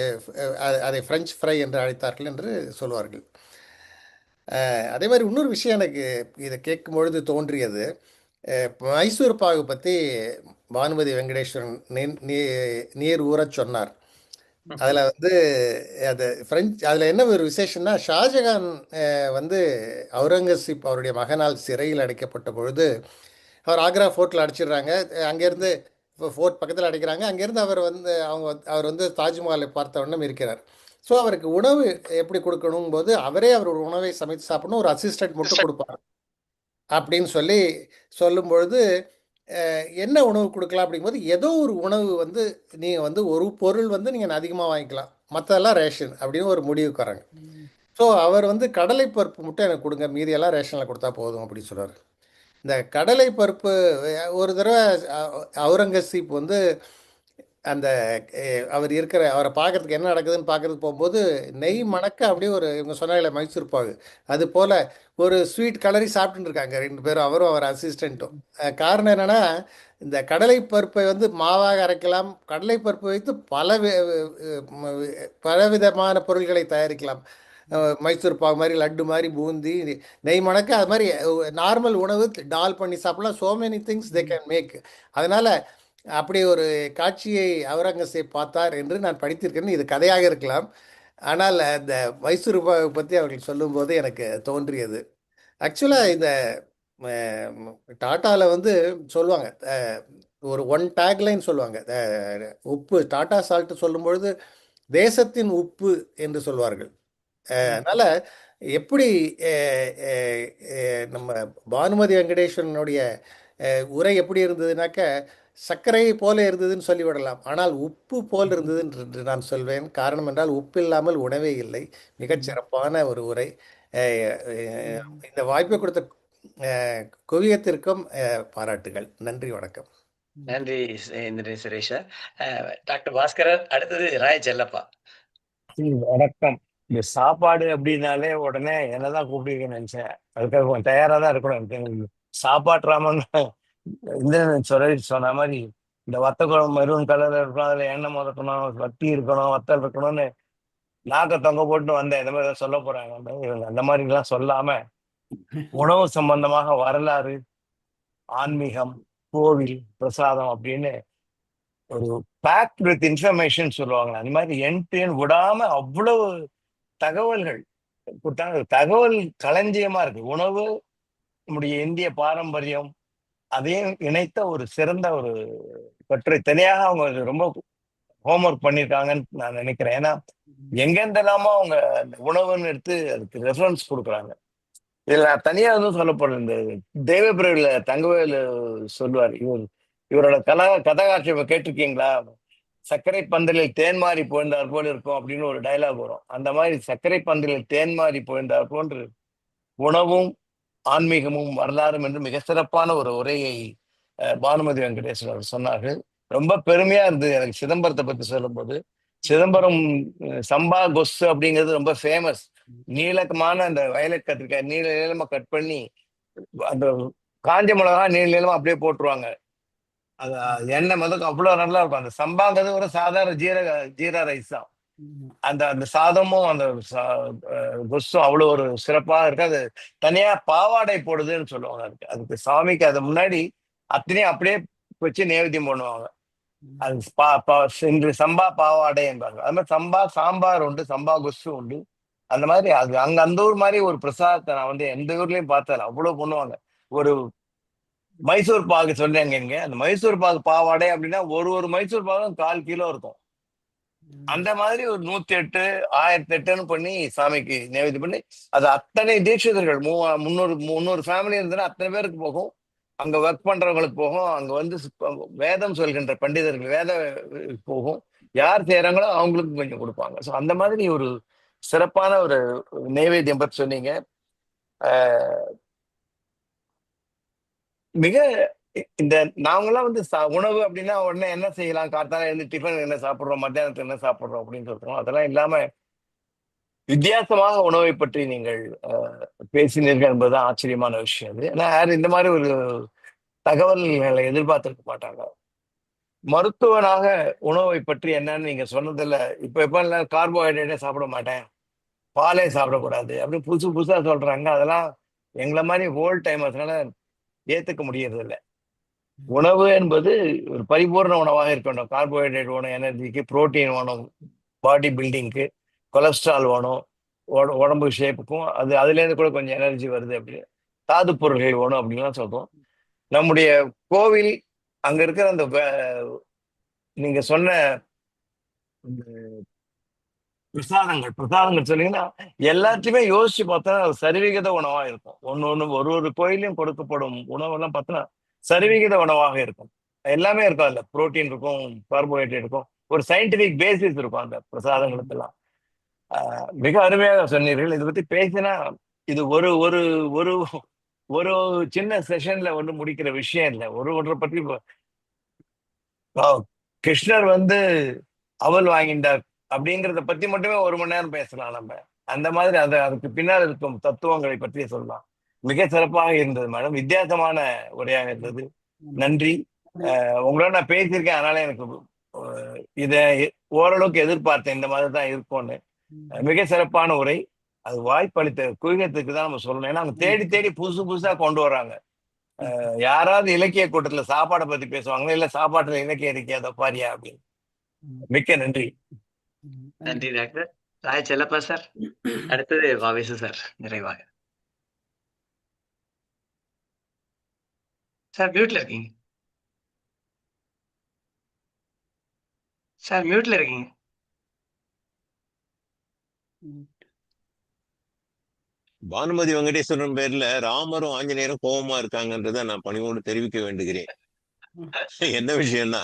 அதை ஃப்ரெஞ்ச் ஃப்ரை என்று அழைத்தார்கள் என்று சொல்வார்கள். அதே மாதிரி இன்னொரு விஷயம் எனக்கு இதை கேட்கும் பொழுது தோன்றியது. மைசூர் பாகு பற்றி பானுமதி வெங்கடேஸ்வரன் நீர் ஊறச் சொன்னார். அதில் வந்து அது அதில் என்ன ஒரு விசேஷம்னா, ஷாஜகான் வந்து அவுரங்கசீப் அவருடைய மகனால் சிறையில் அடைக்கப்பட்ட பொழுது அவர் ஆக்ரா ஃபோர்ட்டில் அடைச்சிடுறாங்க. அங்கேருந்து ஃபோர்ட் பக்கத்தில் அடைக்கிறாங்க. அங்கேருந்து அவர் வந்து தாஜ்மஹாலை பார்த்த வண்ணம் இருக்கிறார். ஸோ அவருக்கு உணவு எப்படி கொடுக்கணும் போது அவரே அவர் ஒரு உணவை சமைத்து சாப்பிடணும், ஒரு அசிஸ்டன்ட் மட்டும் கொடுப்பார் அப்படின்னு சொல்லும் பொழுது என்ன உணவு கொடுக்கலாம் அப்படிங்கும்போது, ஏதோ ஒரு உணவு வந்து நீங்கள் வந்து ஒரு பொருள் வந்து நீங்கள் அதிகமாக வாங்கிக்கலாம், மற்றதெல்லாம் ரேஷன் அப்படின்னு ஒரு முடிவுக்கு வராங்க. ஸோ அவர் வந்து கடலை பருப்பு மட்டும் எனக்கு கொடுங்க, மீதியெல்லாம் ரேஷனில் கொடுத்தா போதும் அப்படின்னு சொல்கிறார். இந்த கடலை பருப்பு ஒரு தடவை அவுரங்கசீப் வந்து அந்த அவரை பார்க்கறதுக்கு என்ன நடக்குதுன்னு பார்க்கறதுக்கு போகும்போது நெய் மணக்க அப்படியே ஒரு இவங்க சொன்னாங்களே மைசூர் பாகு, அது போல் ஒரு ஸ்வீட் கலரி சாப்பிட்டுட்டு இருக்காங்க ரெண்டு பேரும், அவரும் அவர் அசிஸ்டண்ட்டும். காரணம் என்னென்னா, இந்த கடலை பருப்பை வந்து மாவாக அரைக்கலாம், கடலை பருப்பை வைத்து பலவிதமான பொருள்களை தயாரிக்கலாம். மைசூர் பாகு மாதிரி, லட்டு மாதிரி, பூந்தி, நெய் மணக்க, அது மாதிரி நார்மல் உணவு டால் பண்ணி சாப்பிடலாம். So many things they can make. அதனால் அப்படி ஒரு காட்சியை அவுரங்கசீப் பார்த்தார் என்று நான் படித்திருக்கேன். இது கதையாக இருக்கலாம், ஆனால் இந்த மைசூர் பாகு பற்றி அவர்கள் சொல்லும்போது எனக்கு தோன்றியது. ஆக்சுவலாக இந்த டாட்டாவில் வந்து சொல்லுவாங்க, ஒரு டேக்லைன் சொல்லுவாங்க, உப்பு டாட்டா சால்ட்டு சொல்லும்பொழுது தேசத்தின் உப்பு என்று சொல்வார்கள். அதனால் எப்படி நம்ம பானுமதி வெங்கடேஸ்வரனுடைய உரை எப்படி இருந்ததுனாக்க, சர்க்கரை போல இருந்ததுன்னு சொல்லிவிடலாம், ஆனால் உப்பு போல் இருந்தது என்று நான் சொல்வேன். காரணம் என்றால் உப்பு இல்லாமல் உணவே இல்லை. மிகச்சிறப்பான ஒரு உரை. இந்த வாய்ப்பை கொடுத்த குவியத்திற்கும் பாராட்டுகள். நன்றி, வணக்கம். நன்றி சுரேஷா. டாக்டர் பாஸ்கரன், அடுத்தது ராய் செல்லப்பா. வணக்கம். இந்த சாப்பாடு அப்படின்னாலே உடனே என்னதான் கூப்பிடுவீங்கன்னு நினைச்சேன். அதுக்காக கொஞ்சம் தயாரா தான் இருக்கணும். சாப்பாட்டு ராமன் இந்திரன் சொன்ன மாதிரி இந்த வத்த குழம்பு மெரூன் கலர்ல இருக்கணும், அதுல எண்ணெய் முதக்கணும், வத்தி இருக்கணும், வத்தல் இருக்கணும்னு நாக்க தொங்க போட்டு வந்தேன். இந்த மாதிரி சொல்ல போறாங்க. அந்த மாதிரி எல்லாம் சொல்லாம உணவு சம்பந்தமாக வரலாறு, ஆன்மீகம், கோவில், பிரசாதம் அப்படின்னு ஒரு பேக் வித் இன்ஃபர்மேஷன் சொல்லுவாங்க. அந்த மாதிரி என் விடாம அவ்வளவு தகவல்கள் கொடுத்தாங்க. தகவல் களஞ்சியமா இருக்கு. உணவு, நம்முடைய இந்திய பாரம்பரியம், அதையும் இணைத்த ஒரு சிறந்த ஒரு கட்டுரை. தனியாக அவங்க ரொம்ப ஹோம்ஒர்க் பண்ணியிருக்காங்கன்னு நான் நினைக்கிறேன். ஏன்னா எங்கெந்தெல்லாமோ அவங்க உணவுன்னு எடுத்து அதுக்கு ரெஃபரன்ஸ் கொடுக்குறாங்க. இதுல நான் தனியா வந்து சொல்லப்படுறேன். இந்த தேவபிரவில தங்கவேலு சொல்லுவார், இவரோட கதகாட்சியை கேட்டிருக்கீங்களா? சர்க்கரை பந்தலில் தேன் மாறி போயிருந்தார் போல் இருக்கும் அப்படின்னு ஒரு டைலாக் வரும். அந்த மாதிரி சர்க்கரை பந்தலில் தேன் மாறி போயிருந்தார் போன்று உணவும் ஆன்மீகமும் வரலாறும் என்று மிக சிறப்பான ஒரு உரையை பானுமதி வெங்கடேஸ்வரர் சொன்னார்கள். ரொம்ப பெருமையா இருந்தது எனக்கு சிதம்பரத்தை பத்தி சொல்லும் போது. சிதம்பரம் சம்பா கொசு அப்படிங்கிறது ரொம்ப ஃபேமஸ். நீளமான அந்த வயலட் கத்திரிக்காய் நீள நீளமா கட் பண்ணி அந்த காஞ்ச மிளகா நீள நீளமா அப்படியே போட்டுருவாங்க. அது எண்ணெய் முதல்ல அவ்வளவு நல்லா இருக்கும். அந்த சம்பாங்கிறது ஒரு சாதாரண ஜீரா ரைஸ் தான். அந்த சாதமும் அந்த கொசும் அவ்வளவு ஒரு சிறப்பா இருக்கு. அது தனியா பாவாடை போடுதுன்னு சொல்லுவாங்க. அதுக்கு சாமிக்கு அது முன்னாடி அத்தனையும் அப்படியே வச்சு நேவேத்தியம் பண்ணுவாங்க. அது இன்று சம்பா பாவாடை என்பாங்க. அது மாதிரி சம்பா சாம்பார் உண்டு, சம்பா கொசு உண்டு. அந்த மாதிரி அது அங்க அந்த ஊர் மாதிரி ஒரு பிரசாதத்தை நான் வந்து எந்த ஊர்லயும் பார்த்தேன். அவ்வளவு பண்ணுவாங்க. ஒரு மைசூர் பாகு சொல்றேங்க. அந்த மைசூர் பாகு பாவாடை அப்படின்னா ஒரு மைசூர் பாகும் 1/4 கிலோ இருக்கும். அந்த மாதிரி ஒரு 108 1008ன்னு பண்ணி சாமிக்கு நைவேத்தியம் பண்ணி அது அத்தனை தீட்சிதர்கள் 300 ஃபேமிலி இருந்ததுன்னா அத்தனை பேருக்கு போகும். அங்க ஒர்க் பண்றவங்களுக்கு போகும். அங்க வந்து வேதம் சொல்கின்ற பண்டிதர்கள் போகும். யார் செய்யறாங்களோ அவங்களுக்கு கொஞ்சம் கொடுப்பாங்க. ஸோ அந்த மாதிரி ஒரு சிறப்பான ஒரு நைவேத்தியம் பற்றி சொன்னீங்க. மிக இந்த நாங்களாம் வந்து உணவு அப்படின்னா உடனே என்ன செய்யலாம், காத்தால எழுந்து டிஃபன் என்ன சாப்பிடுறோம், மத்தியானத்துக்கு என்ன சாப்பிடுறோம் அப்படின்னு சொல்றோம். அதெல்லாம் இல்லாம வித்தியாசமாக உணவை பற்றி நீங்கள் பேசினீர்கள் என்பதுதான் ஆச்சரியமான விஷயம். அது ஏன்னா யாரும் இந்த மாதிரி ஒரு தகவல்களை எதிர்பார்த்திருக்க மாட்டாங்க. மருத்துவனாக உணவை பற்றி என்னன்னு நீங்க சொன்னதில்ல. இப்ப கார்போஹைட்ரேட்டே சாப்பிட மாட்டேன், பாலே சாப்பிடக்கூடாது அப்படின்னு புதுசு புதுசா சொல்றாங்க. அதெல்லாம் எங்களை மாதிரி ஹோல் டைமர்ஸ்னால ஏத்துக்க முடியறது இல்லை. உணவு என்பது ஒரு பரிபூர்ண உணவாக இருக்கணும். கார்போஹைட்ரேட் வேணும், எனர்ஜிக்கு, புரோட்டீன் வேணும், பாடி பில்டிங்க்கு, கொலஸ்ட்ரால் வேணும், உடம்பு ஷேப்புக்கும், அதுலேருந்து கூட கொஞ்சம் எனர்ஜி வருது அப்படின்னு, தாது பொருள்கள் வேணும் அப்படின்லாம் சொல்றோம். நம்முடைய கோவில் அங்க இருக்கிற அந்த நீங்க சொன்ன பிரசாதங்கள் சொன்னீங்கன்னா எல்லாத்தையுமே யோசிச்சு பார்த்தா சரிவிகித உணவா இருக்கும். ஒன்னு ஒரு கோயிலையும் கொடுக்கப்படும் உணவெல்லாம் பார்த்தோன்னா சரிவிகித உணவாக இருக்கும். எல்லாமே இருக்கும். அதுல புரோட்டீன் இருக்கும், கார்போஹைட்ரேட் இருக்கும், ஒரு சயின்டிபிக் பேசிஸ் இருக்கும் அந்த பிரசாதங்களுக்கெல்லாம். மிக அருமையாக சொன்னீர்கள். இதை பத்தி பேசினா இது ஒரு ஒரு ஒரு ஒரு சின்ன செஷன்ல ஒன்று முடிக்கிற விஷயம் இல்லை. ஒன்றை பற்றி கிருஷ்ணர் வந்து அவல் வாங்கிட்டார் அப்படிங்கிறத பத்தி மட்டுமே 1 மணி நேரம் பேசலாம் நம்ம. அந்த மாதிரி அதுக்கு பின்னால் இருக்கும் தத்துவங்களை பற்றி சொல்லலாம். மிக சிறப்பாக இருந்தது மேடம். வித்தியாசமான உரையாக இருந்தது. நன்றி. உங்களோட நான் பேசியிருக்கேன், அதனால எனக்கு இதை ஓரளவுக்கு எதிர்பார்த்தேன் இந்த மாதிரி தான் இருக்கும்னு. மிக சிறப்பான உரை. அது வாய்ப்பளித்த குவிகத்துக்கு தான் நம்ம சொல்லணும். ஏன்னா அவங்க தேடி தேடி புதுசு புதுசா கொண்டு வராங்க. யாராவது இலக்கிய கூட்டத்துல சாப்பாடை பத்தி பேசுவாங்களா, இல்ல சாப்பாட்டுல இலக்கியம் இருக்கியாத பாரியா அப்படின்னு. மிக்க நன்றி. நன்றி டாக்டர் ராய் செல்லப்பா சார். அடுத்தது வாவேசு சார் நிறைவாக. சார் மியூட்ல இருக்கீங்க. சார் மியூட்ல இருக்கீங்க. பானுமதி வெங்கடேஸ்வரன் பேர்ல ராமரும் ஆஞ்சநேயரும் கோபமா இருக்காங்கன்றத நான் பணிவோடு தெரிவிக்க வேண்டுகிறேன். என்ன விஷயம்னா,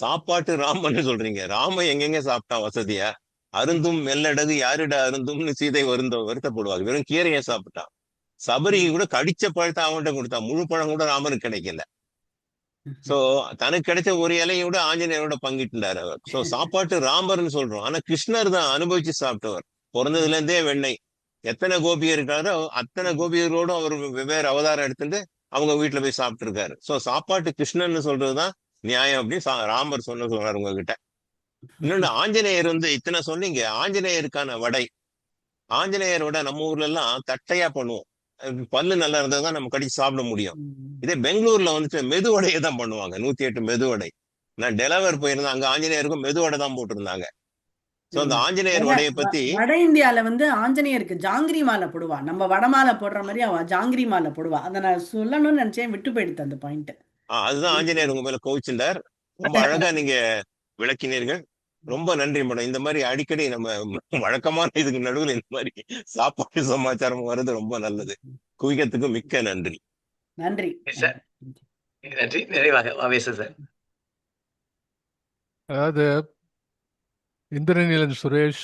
சாப்பாட்டு ராமன்னு சொல்றீங்க. ராம எங்கெங்க சாப்பிட்டா வசதியா? அருந்தும் மெல்லடகு யாரிட அருந்தும்னு சீதை வருத்தப்படுவாங்க. வெறும் கீரையை சாப்பிட்டான். சபரிக்கு கூட கடிச்ச பழத்தை அவன்கிட்ட கொடுத்தா, முழு பழம் கூட ராமனுக்கு கிடைக்கல. சோ தனக்கு கிடைச்ச ஒரு இலையோட ஆஞ்சநேயரோட பங்கிட்டுண்டாரு அவர். சோ சாப்பாட்டு ராமர்னு சொல்றோம். ஆனா கிருஷ்ணர் தான் அனுபவிச்சு சாப்பிட்டவர். பிறந்ததுல இருந்தே வெண்ணெய். எத்தனை கோபியர் இருக்காரோ அத்தனை கோபியரோடும் அவர் வெவ்வேறு அவதாரம் எடுத்துட்டு அவங்க வீட்டுல போய் சாப்பிட்டு இருக்காரு. சோ சாப்பாட்டு கிருஷ்ணன்னு சொல்றதுதான் நியாயம் அப்படின்னு ராமர் சொல்றாரு உங்ககிட்ட. இன்னொன்னு, ஆஞ்சநேயர் வந்து இத்தனை சொன்னீங்க. ஆஞ்சநேயருக்கான வடை, ஆஞ்சநேயரோட நம்ம ஊர்ல எல்லாம் தட்டையா பண்ணுவோம். பல்லு நல்லா இருந்தாதான் நம்ம கடிச்சு சாப்பிட முடியும். இதே பெங்களூர்ல வந்துட்டு மெதுவடையை தான் பண்ணுவாங்க. 108 மெதுவடை. நான் டெலவர் போயிருந்தேன், அங்க ஆஞ்சநேயருக்கும் மெதுவடை தான் போட்டிருந்தாங்க. சோ அந்த ஆஞ்சநேயர் வடையை பத்தி வட இந்தியால வந்து ஆஞ்சநேயருக்கு ஜாங்கிரி மாலை போடுவா. நம்ம வடமாலை போடுற மாதிரி அவ ஜாங்கிரி மாலை போடுவா. அதை நான் சொல்லணும்னு நினைச்சேன், விட்டு போயிடுது அந்த பாயிண்ட். அதுதான் ஆஞ்சநேயர் உங்க மேல கோவிச்சுட்டார். ரொம்ப அழகா நீங்க விளக்கினீர்கள். ரொம்ப நன்றி மேடம். இந்த மாதிரி அடிக்கடி நம்ம வழக்கமான இதுக்கு நடுவில் இந்த மாதிரி சாப்பாடு சமாச்சாரம் வர்றது ரொம்ப நல்லது. குவிகத்துக்கு மிக்க நன்றி. நன்றி சார். நன்றி. நிறைவாக வாவேசு சார். அதாவது இந்திரநீலன் சுரேஷ்,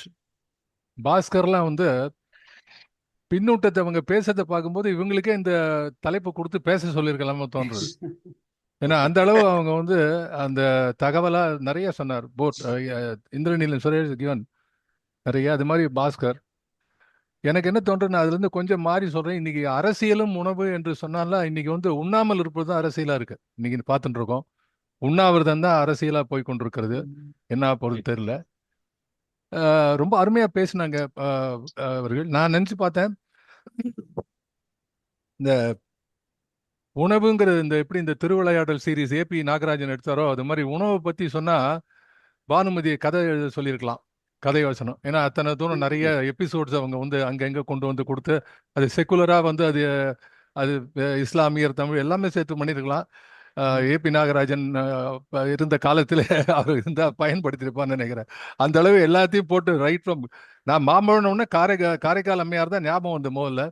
பாஸ்கர்லாம் வந்து பின்னூட்டத்தை அவங்க பேசுறதை பார்க்கும்போது இவங்களுக்கே இந்த தலைப்பை கொடுத்து பேச சொல்லியிருக்கலாமோ தோன்றுது. ஏன்னா அந்த அளவு அவங்க வந்து அந்த தகவலா நிறைய சொன்னார். போட் இந்திரநீலன் சுரேஷ் கிவன் நிறைய, அது மாதிரி பாஸ்கர். எனக்கு என்ன தோன்றுன்னா, அதுல இருந்து கொஞ்சம் மாறி சொல்றேன். இன்னைக்கு அரசியலும் உணவு என்று சொன்னால இன்னைக்கு வந்து உண்ணாமல் இருப்பது தான் அரசியலா இருக்கு. இன்னைக்கு பார்த்துட்டு இருக்கோம். உண்ணாவிரதம் தான் அரசியலா போய் கொண்டிருக்கிறது. என்ன பொருள் தெரியல. ரொம்ப அருமையா பேசினாங்க அவர்கள். நான் நினைச்சு பார்த்தேன், இந்த உணவுங்கிறது இந்த எப்படி இந்த திருவிளையாடல் சீரீஸ் ஏபி நாகராஜன் எடுத்தாரோ அது மாதிரி உணவை பத்தி சொன்னா பானுமதி கதை எழுத சொல்லியிருக்கலாம், கதை வசனம். ஏன்னா அத்தனை தூரம் நிறைய எபிசோட்ஸ் அவங்க வந்து அங்கங்க கொண்டு வந்து கொடுத்து அது செக்குலரா வந்து அது இஸ்லாமியர் தமிழ் எல்லாமே சேர்த்து பண்ணியிருக்கலாம். ஏபி நாகராஜன் இருந்த காலத்தில் அவர் இருந்தால் பயன்படுத்தியிருப்பான்னு நினைக்கிறேன். அந்த அளவு எல்லாத்தையும் போட்டு ரைட் ஃப்ரம் நான் மாம்பழம்னு காரைக்கால் அம்மையார் தான் ஞாபகம் வந்து முதல்ல.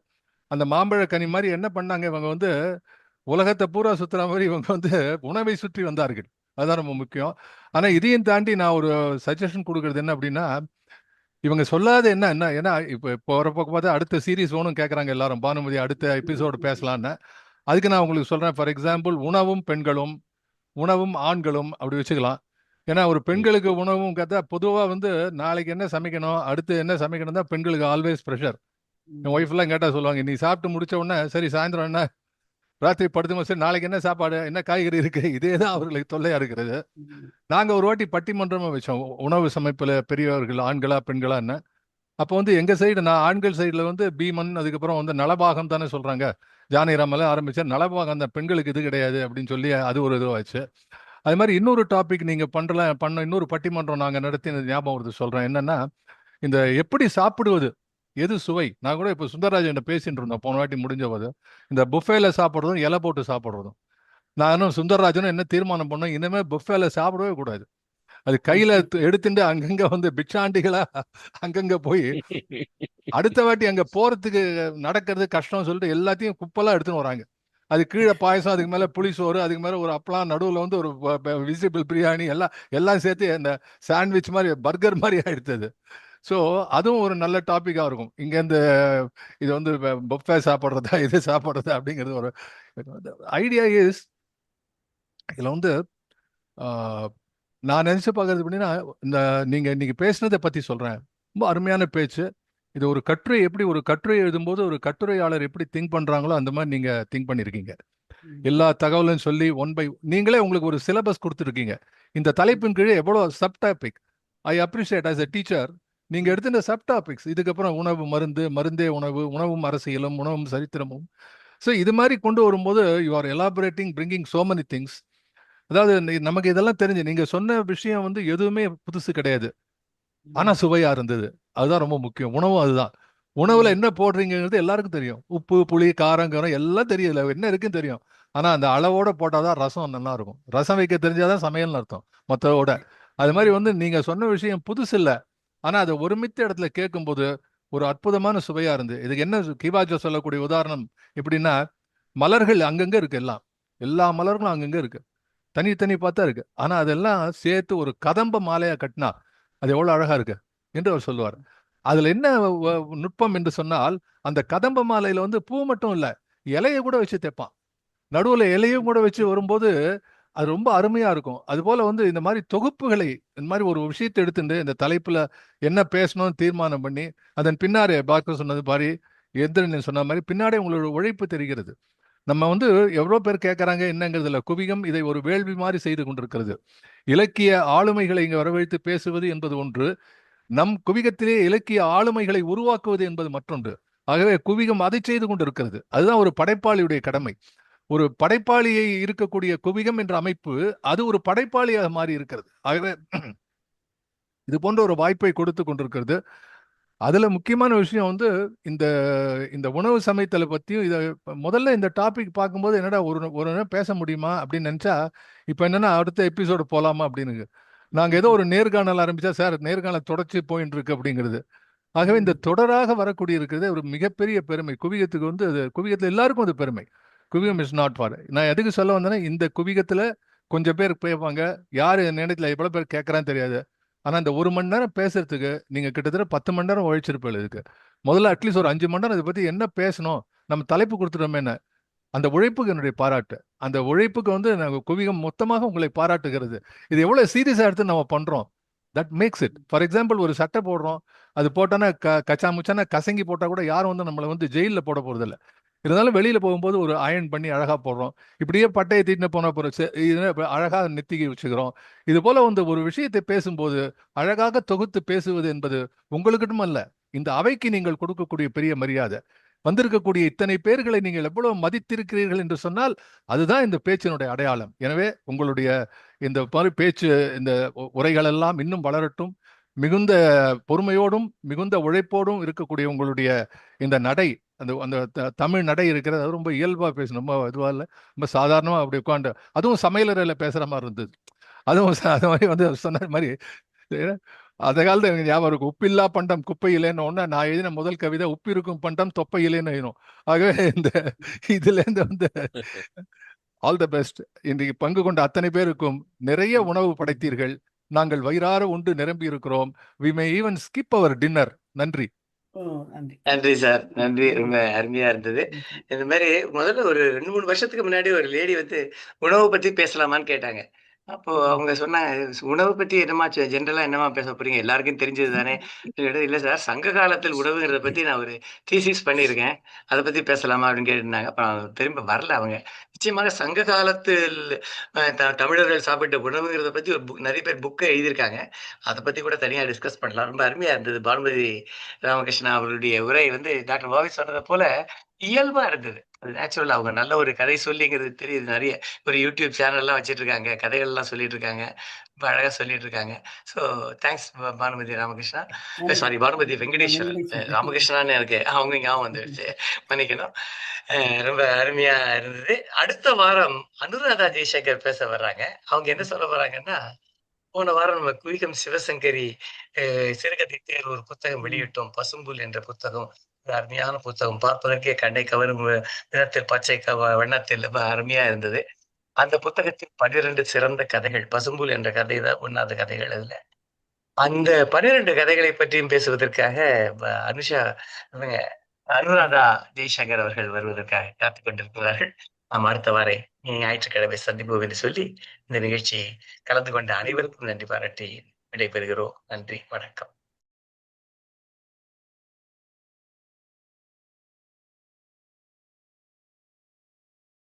அந்த மாம்பழ கனி மாதிரி என்ன பண்ணாங்க இவங்க வந்து உலகத்தை பூரா சுற்றுற மாதிரி இவங்க வந்து உணவை சுற்றி வந்தார்கள். அதுதான் ரொம்ப முக்கியம். ஆனால் இதையும் தாண்டி நான் ஒரு சஜஷன் கொடுக்கறது என்ன அப்படின்னா, இவங்க சொல்லாத என்ன என்ன ஏன்னா இப்போ வரப்போ பார்த்தா அடுத்த சீரீஸ் ஒன்றும் கேட்குறாங்க எல்லாரும், பானுமதி அடுத்த எபிசோடு பேசலான்னு. அதுக்கு நான் உங்களுக்கு சொல்கிறேன். ஃபார் எக்ஸாம்பிள், உணவும் பெண்களும், உணவும் ஆண்களும் அப்படி வச்சுக்கலாம். ஏன்னா ஒரு பெண்களுக்கு உணவும் கேட்டா பொதுவாக வந்து நாளைக்கு என்ன சமைக்கணும், அடுத்து என்ன சமைக்கணும் தான் பெண்களுக்கு ஆல்வேஸ் ப்ரெஷர். என் ஒய்ஃப்லாம் கேட்டால் சொல்லுவாங்க, நீ சாப்பிட்டு முடிச்ச உடனே சரி சாயந்தரம் என்ன, ராத்திரி படுத்து சரி நாளைக்கு என்ன சாப்பாடு, என்ன காய்கறி இருக்கு, இதே தான் அவர்களுக்கு தொல்லையா இருக்கிறது. நாங்கள் ஒரு வாட்டி பட்டிமன்றமாக வச்சோம், உணவு சமைப்பில் பெரியவர்கள் ஆண்களா பெண்களான்னு. அப்போ வந்து எங்கள் சைடு, நான் ஆண்கள் சைடில் வந்து பீமன், அதுக்கப்புறம் வந்து நலபாகம் தானே சொல்கிறாங்க, ஜானகிராமெல்லாம் ஆரம்பிச்சா நலபாகம் அந்த பெண்களுக்கு இது கிடையாது அப்படின்னு சொல்லி அது ஒரு இதுவாச்சு. அது மாதிரி இன்னொரு டாபிக் நீங்கள் பண்ண இன்னொரு பட்டிமன்றம் நாங்கள் நடத்தின ஞாபகம் வருது சொல்கிறேன். என்னன்னா, இந்த எப்படி சாப்பிடுவது, எது சுவை. நான் கூட இப்போ சுந்தரராஜன் பேசிட்டு இருந்தோம் போன வாட்டி முடிஞ்ச போது, இந்த புஃபேல சாப்பிட்றதும் இலை போட்டு சாப்பிட்றதும். நானும் சுந்தரராஜனும் என்ன தீர்மானம் பண்ணோம், இனிமேல் புஃபேல சாப்பிடவே கூடாது. அது கையில எடுத்துட்டு அங்கங்க வந்து பிச்சாண்டிகளா அங்கங்க போய் அடுத்த வாட்டி அங்க போறதுக்கு நடக்கிறது கஷ்டம் சொல்லிட்டு எல்லாத்தையும் குப்பெல்லாம் எடுத்துன்னு வராங்க. அது கீழே பாயசம், அதுக்கு மேல புளிசோறு, அதுக்கு மேல ஒரு அப்பளம், நடுவில் வந்து ஒரு விசிபிள் பிரியாணி, எல்லாம் சேர்த்து இந்த சாண்ட்விச் மாதிரி பர்கர் மாதிரி ஆயிடுது. ஸோ அதுவும் ஒரு நல்ல டாப்பிக்காக இருக்கும். இங்கேருந்து இது வந்து பஃபே சாப்பிட்றதா இது சாப்பிட்றதா அப்படிங்கிறது ஒரு ஐடியா இஸ். இதில் வந்து நான் நினச்சி பார்க்கறது அப்படின்னா, இந்த நீங்கள் இன்னைக்கு பேசுனதை பற்றி சொல்கிறேன். ரொம்ப அருமையான பேச்சு. இது ஒரு கட்டுரை, எப்படி ஒரு கட்டுரை எழுதும்போது ஒரு கட்டுரையாளர் எப்படி திங்க் பண்ணுறாங்களோ அந்த மாதிரி நீங்கள் திங்க் பண்ணியிருக்கீங்க. எல்லா தகவலும் சொல்லி நீங்களே உங்களுக்கு ஒரு சிலபஸ் கொடுத்துருக்கீங்க. இந்த தலைப்பின் கீழே எவ்வளோ sub topic. I appreciate as a teacher. நீங்கள் எடுத்துட்ட சப் டாபிக்ஸ், இதுக்கப்புறம் உணவு மருந்து, மருந்தே உணவு, உணவும் அரசியலும், உணவும் சரித்திரமும். ஸோ இது மாதிரி கொண்டு வரும்போது you are elaborating, bringing so many things. அதாவது நமக்கு இதெல்லாம் தெரிஞ்சு நீங்க சொன்ன விஷயம் வந்து எதுவுமே புதுசு கிடையாது. ஆனா சுவையா இருந்தது. அதுதான் ரொம்ப முக்கியம். உணவும் அதுதான். உணவுல என்ன போடுறீங்கிறது எல்லாருக்கும் தெரியும். உப்பு, புளி, காரம் எல்லாம் தெரியல, என்ன இருக்குன்னு தெரியும். ஆனா அந்த அளவோட போட்டாதான் ரசம் நல்லா இருக்கும். ரசம் வைக்க தெரிஞ்சாதான் சமையல்னு அர்த்தம் மற்றவோட. அது மாதிரி வந்து நீங்க சொன்ன விஷயம் புதுசு இல்லை. ஆனா அதை ஒருமித்த இடத்துல கேட்கும்போது ஒரு அற்புதமான சுவையா இருந்து. இதுக்கு என்ன கிவாஜோ சொல்லக்கூடிய உதாரணம் எப்படின்னா, மலர்கள் அங்கங்க இருக்கு, எல்லா மலர்களும் அங்கங்க இருக்கு, தனி பார்த்தா இருக்கு. ஆனா அதெல்லாம் சேர்த்து ஒரு கதம்ப மாலையா கட்டினா அது எவ்வளவு அழகா இருக்கு என்று அவர் சொல்லுவார். அதுல என்ன நுட்பம் என்று சொன்னால், அந்த கதம்ப மாலையில வந்து பூ மட்டும் இல்ல, இலையை கூட வச்சு தைப்பான். நடுவுல இலையும் கூட வச்சு வரும்போது அது ரொம்ப அருமையா இருக்கும். அது போல வந்து இந்த மாதிரி தொகுப்புகளை, இந்த மாதிரி ஒரு விஷயத்தை எடுத்துட்டு இந்த தலைப்புல என்ன பேசணும்னு தீர்மானம் பண்ணி அதன் பின்னாடி டாக்டர் சொன்னது மாதிரி, எந்திரன் சொன்ன மாதிரி பின்னாடி உங்களோட உழைப்பு தெரிகிறது. நம்ம வந்து எவ்வளோ பேர் கேட்குறாங்க என்னங்கிறதுல, குவிகம் இதை ஒரு வேள்வி மாதிரி செய்து கொண்டிருக்கிறது. இலக்கிய ஆளுமைகளை இங்கே வரவழைத்து பேசுவது என்பது ஒன்று, நம் குவிகத்திலே இலக்கிய ஆளுமைகளை உருவாக்குவது என்பது மற்றொன்று. ஆகவே குவிகம் அதை செய்து கொண்டிருக்கிறது. அதுதான் ஒரு படைப்பாளியுடைய கடமை. ஒரு படைப்பாளியை இருக்கக்கூடிய குவிகம் என்ற அமைப்பு அது ஒரு படைப்பாளியாக மாறி இருக்கிறது. ஆகவே இது போன்ற ஒரு வாய்ப்பை கொடுத்து கொண்டிருக்கிறது. அதுல முக்கியமான விஷயம் வந்து இந்த இந்த உணவு சமைத்தலை பற்றியும். இதை முதல்ல இந்த டாபிக் பார்க்கும்போது என்னடா ஒரு நேரம் பேச முடியுமா அப்படின்னு நினச்சா, இப்போ என்னன்னா அடுத்த எபிசோடு போகலாமா அப்படின்னு. நாங்கள் ஏதோ ஒரு நேர்காணல் ஆரம்பித்தா, சார் நேர்காணல் தொடர்ச்சி போயின்னு இருக்கு அப்படிங்கிறது. ஆகவே இந்த தொடராக வரக்கூடிய இருக்கிறது ஒரு மிகப்பெரிய பெருமை குவிகத்துக்கு. வந்து அது குவிகத்தில் எல்லாருக்கும் அது பெருமை. Kuvikam is not for. நான் எதுக்கு சொல்ல வந்தேன்னா, இந்த குவிகத்தில் கொஞ்சம் பேர் பேப்பாங்க, யார் நேரத்தில் எவ்வளோ பேர் கேட்குறான்னு தெரியாது. ஆனால் இந்த 1 மணி நேரம் பேசுறதுக்கு நீங்கள் கிட்டத்தட்ட 10 மணி நேரம் உழைச்சிருப்பீங்க. இதுக்கு முதல்ல அட்லீஸ்ட் ஒரு 5 மணி நேரம் இதை பற்றி என்ன பேசணும், நம்ம தலைப்பு கொடுத்துட்டோமே என்ன, அந்த உழைப்புக்கு என்னுடைய பாராட்டு. அந்த உழைப்புக்கு வந்து நாங்கள் குவிகம் மொத்தமாக உங்களை பாராட்டுகிறது. இது எவ்வளோ சீரியஸாக எடுத்து நம்ம பண்ணுறோம், that makes it. For example, ஒரு சட்டை போடுறோம், அது போட்டோன்னா கச்சா முச்சானா கசங்கி போட்டால் கூட யாரும் வந்து நம்மளை வந்து ஜெயிலில் போட போகிறதில்ல. இருந்தாலும் வெளியில் போகும்போது ஒரு அயன் பண்ணி அழகாக போடுறோம். இப்படியே பட்டையை தீட்டின போன போகிற அழகாக நெத்திகை வச்சுக்கிறோம். இது போல வந்து ஒரு விஷயத்தை பேசும்போது அழகாக தொகுத்து பேசுவது என்பது உங்களுக்கிட்டும் அல்ல, இந்த அவைக்கு நீங்கள் கொடுக்கக்கூடிய பெரிய மரியாதை. வந்திருக்கக்கூடிய இத்தனை பேர்களை நீங்கள் எவ்வளவு மதித்திருக்கிறீர்கள் என்று சொன்னால் அதுதான் இந்த பேச்சினுடைய அடையாளம். எனவே உங்களுடைய இந்த மாதிரி பேச்சு, இந்த உரைகள் எல்லாம் இன்னும் வளரட்டும். மிகுந்த பொறுமையோடும் மிகுந்த உழைப்போடும் இருக்கக்கூடிய உங்களுடைய இந்த நடை, அந்த அந்த தமிழ் நடை இருக்கிறது, அது ரொம்ப இயல்பா பேசணும், ரொம்ப இதுவா இல்லை, ரொம்ப சாதாரணமா அப்படி உட்காந்து, அதுவும் சமையலறையில் பேசுற மாதிரி இருந்தது. அதுவும் அது மாதிரி வந்து சொன்ன மாதிரி அந்த காலத்துல எனக்கு ஞாபகம் இருக்கு, உப்பில்லா பண்டம் குப்பையிலேன்னு ஒன்று நான் எழுதின முதல் கவிதை உப்பு இருக்கும் பண்டம் தொப்பையிலேன்னு எழுதினோம். ஆகவே இந்த இதுலேருந்து வந்து ஆல் த பெஸ்ட். இன்றைக்கு பங்கு கொண்ட அத்தனை பேருக்கும் நிறைய உணவு படைத்தீர்கள். நாங்கள் வயிறார உண்டு நிரம்பி இருக்கிறோம். We may even skip our dinner. நன்றி. நன்றி சார், நன்றி. ரொம்ப அருமையா இருந்தது. இந்த மாதிரி முதல்ல ஒரு 2-3 வருஷத்துக்கு முன்னாடி ஒரு லேடி வந்து உணவு பத்தி பேசலாமான்னு கேட்டாங்க. அப்போ அவங்க சொன்னாங்க, உணவு பத்தி என்னமா ஜென்ரலா என்னமா பேச போறீங்க, எல்லாருக்கும் தெரிஞ்சது தானே. இல்ல சார், சங்க காலத்தில் உணவுங்கிறத பத்தி நான் ஒரு தீசிஸ் பண்ணியிருக்கேன், அதை பத்தி பேசலாமா அப்படின்னு கேட்டிருந்தாங்க. அப்புறம் திரும்ப வரல அவங்க. நிச்சயமாக சங்க காலத்தில் தமிழர்கள் சாப்பிட்ட உணவுங்கிறத பத்தி ஒரு நிறைய பேர் புக்கை எழுதியிருக்காங்க. அதை பத்தி கூட தனியா டிஸ்கஸ் பண்ணலாம். ரொம்ப அருமையா இருந்தது. பானுமதி ராமகிருஷ்ணா அவருடைய உரை வந்து டாக்டர் வாவி சொன்னதை போல இயல்பா இருந்தது. அது நேச்சுரல். அவங்க நல்ல ஒரு கதை சொல்லிங்கிறது தெரியுது. நிறைய ஒரு யூடியூப் சேனல்லாம் வச்சிட்டு இருக்காங்க, கதைகள்லாம் சொல்லிட்டு இருக்காங்க, ரொம்ப அழகா சொல்லிட்டு இருக்காங்க. So thanks Bhanumathi Ramakrishna, sorry Bhanumathi Venkateswaran. ராமகிருஷ்ணான்னு எனக்கு அவங்க ஞாபகம் வந்துடுச்சு, மன்னிக்கணும். ரொம்ப அருமையா இருந்தது. அடுத்த வாரம் அனுராதா ஜெய்சங்கர் பேச வர்றாங்க. அவங்க என்ன சொல்ல போறாங்கன்னா, போன வாரம் நம்ம குயிகம் சிவசங்கரி சிறுகதை தேர்வு ஒரு புத்தகம் வெளியிட்டோம், பசும்புல் என்ற புத்தகம். ஒரு அருமையான புத்தகம், பார்ப்பதற்கே கண்ணை கவரும் நிறத்தில் பச்சை வண்ணத்தில் ரொம்ப அருமையா இருந்தது. அந்த புத்தகத்தில் 12 சிறந்த கதைகள், பசும்புல் என்ற கதை தான் 1வது கதைகள். அதுல அந்த 12 கதைகளை பற்றியும் பேசுவதற்காக அனுஷா இவங்க அனுராதா ஜெய்சங்கர் அவர்கள் வருவதற்காக காத்துக் கொண்டிருக்கிறார்கள். நாம் அடுத்த வாரம் ஞாயிற்றுக்கிழமை சந்திப்போம் என்று சொல்லி இந்த நிகழ்ச்சியை கலந்து கொண்ட அனைவருக்கும் நன்றி பாராட்டி விடைபெறுகிறோம். நன்றி, வணக்கம்.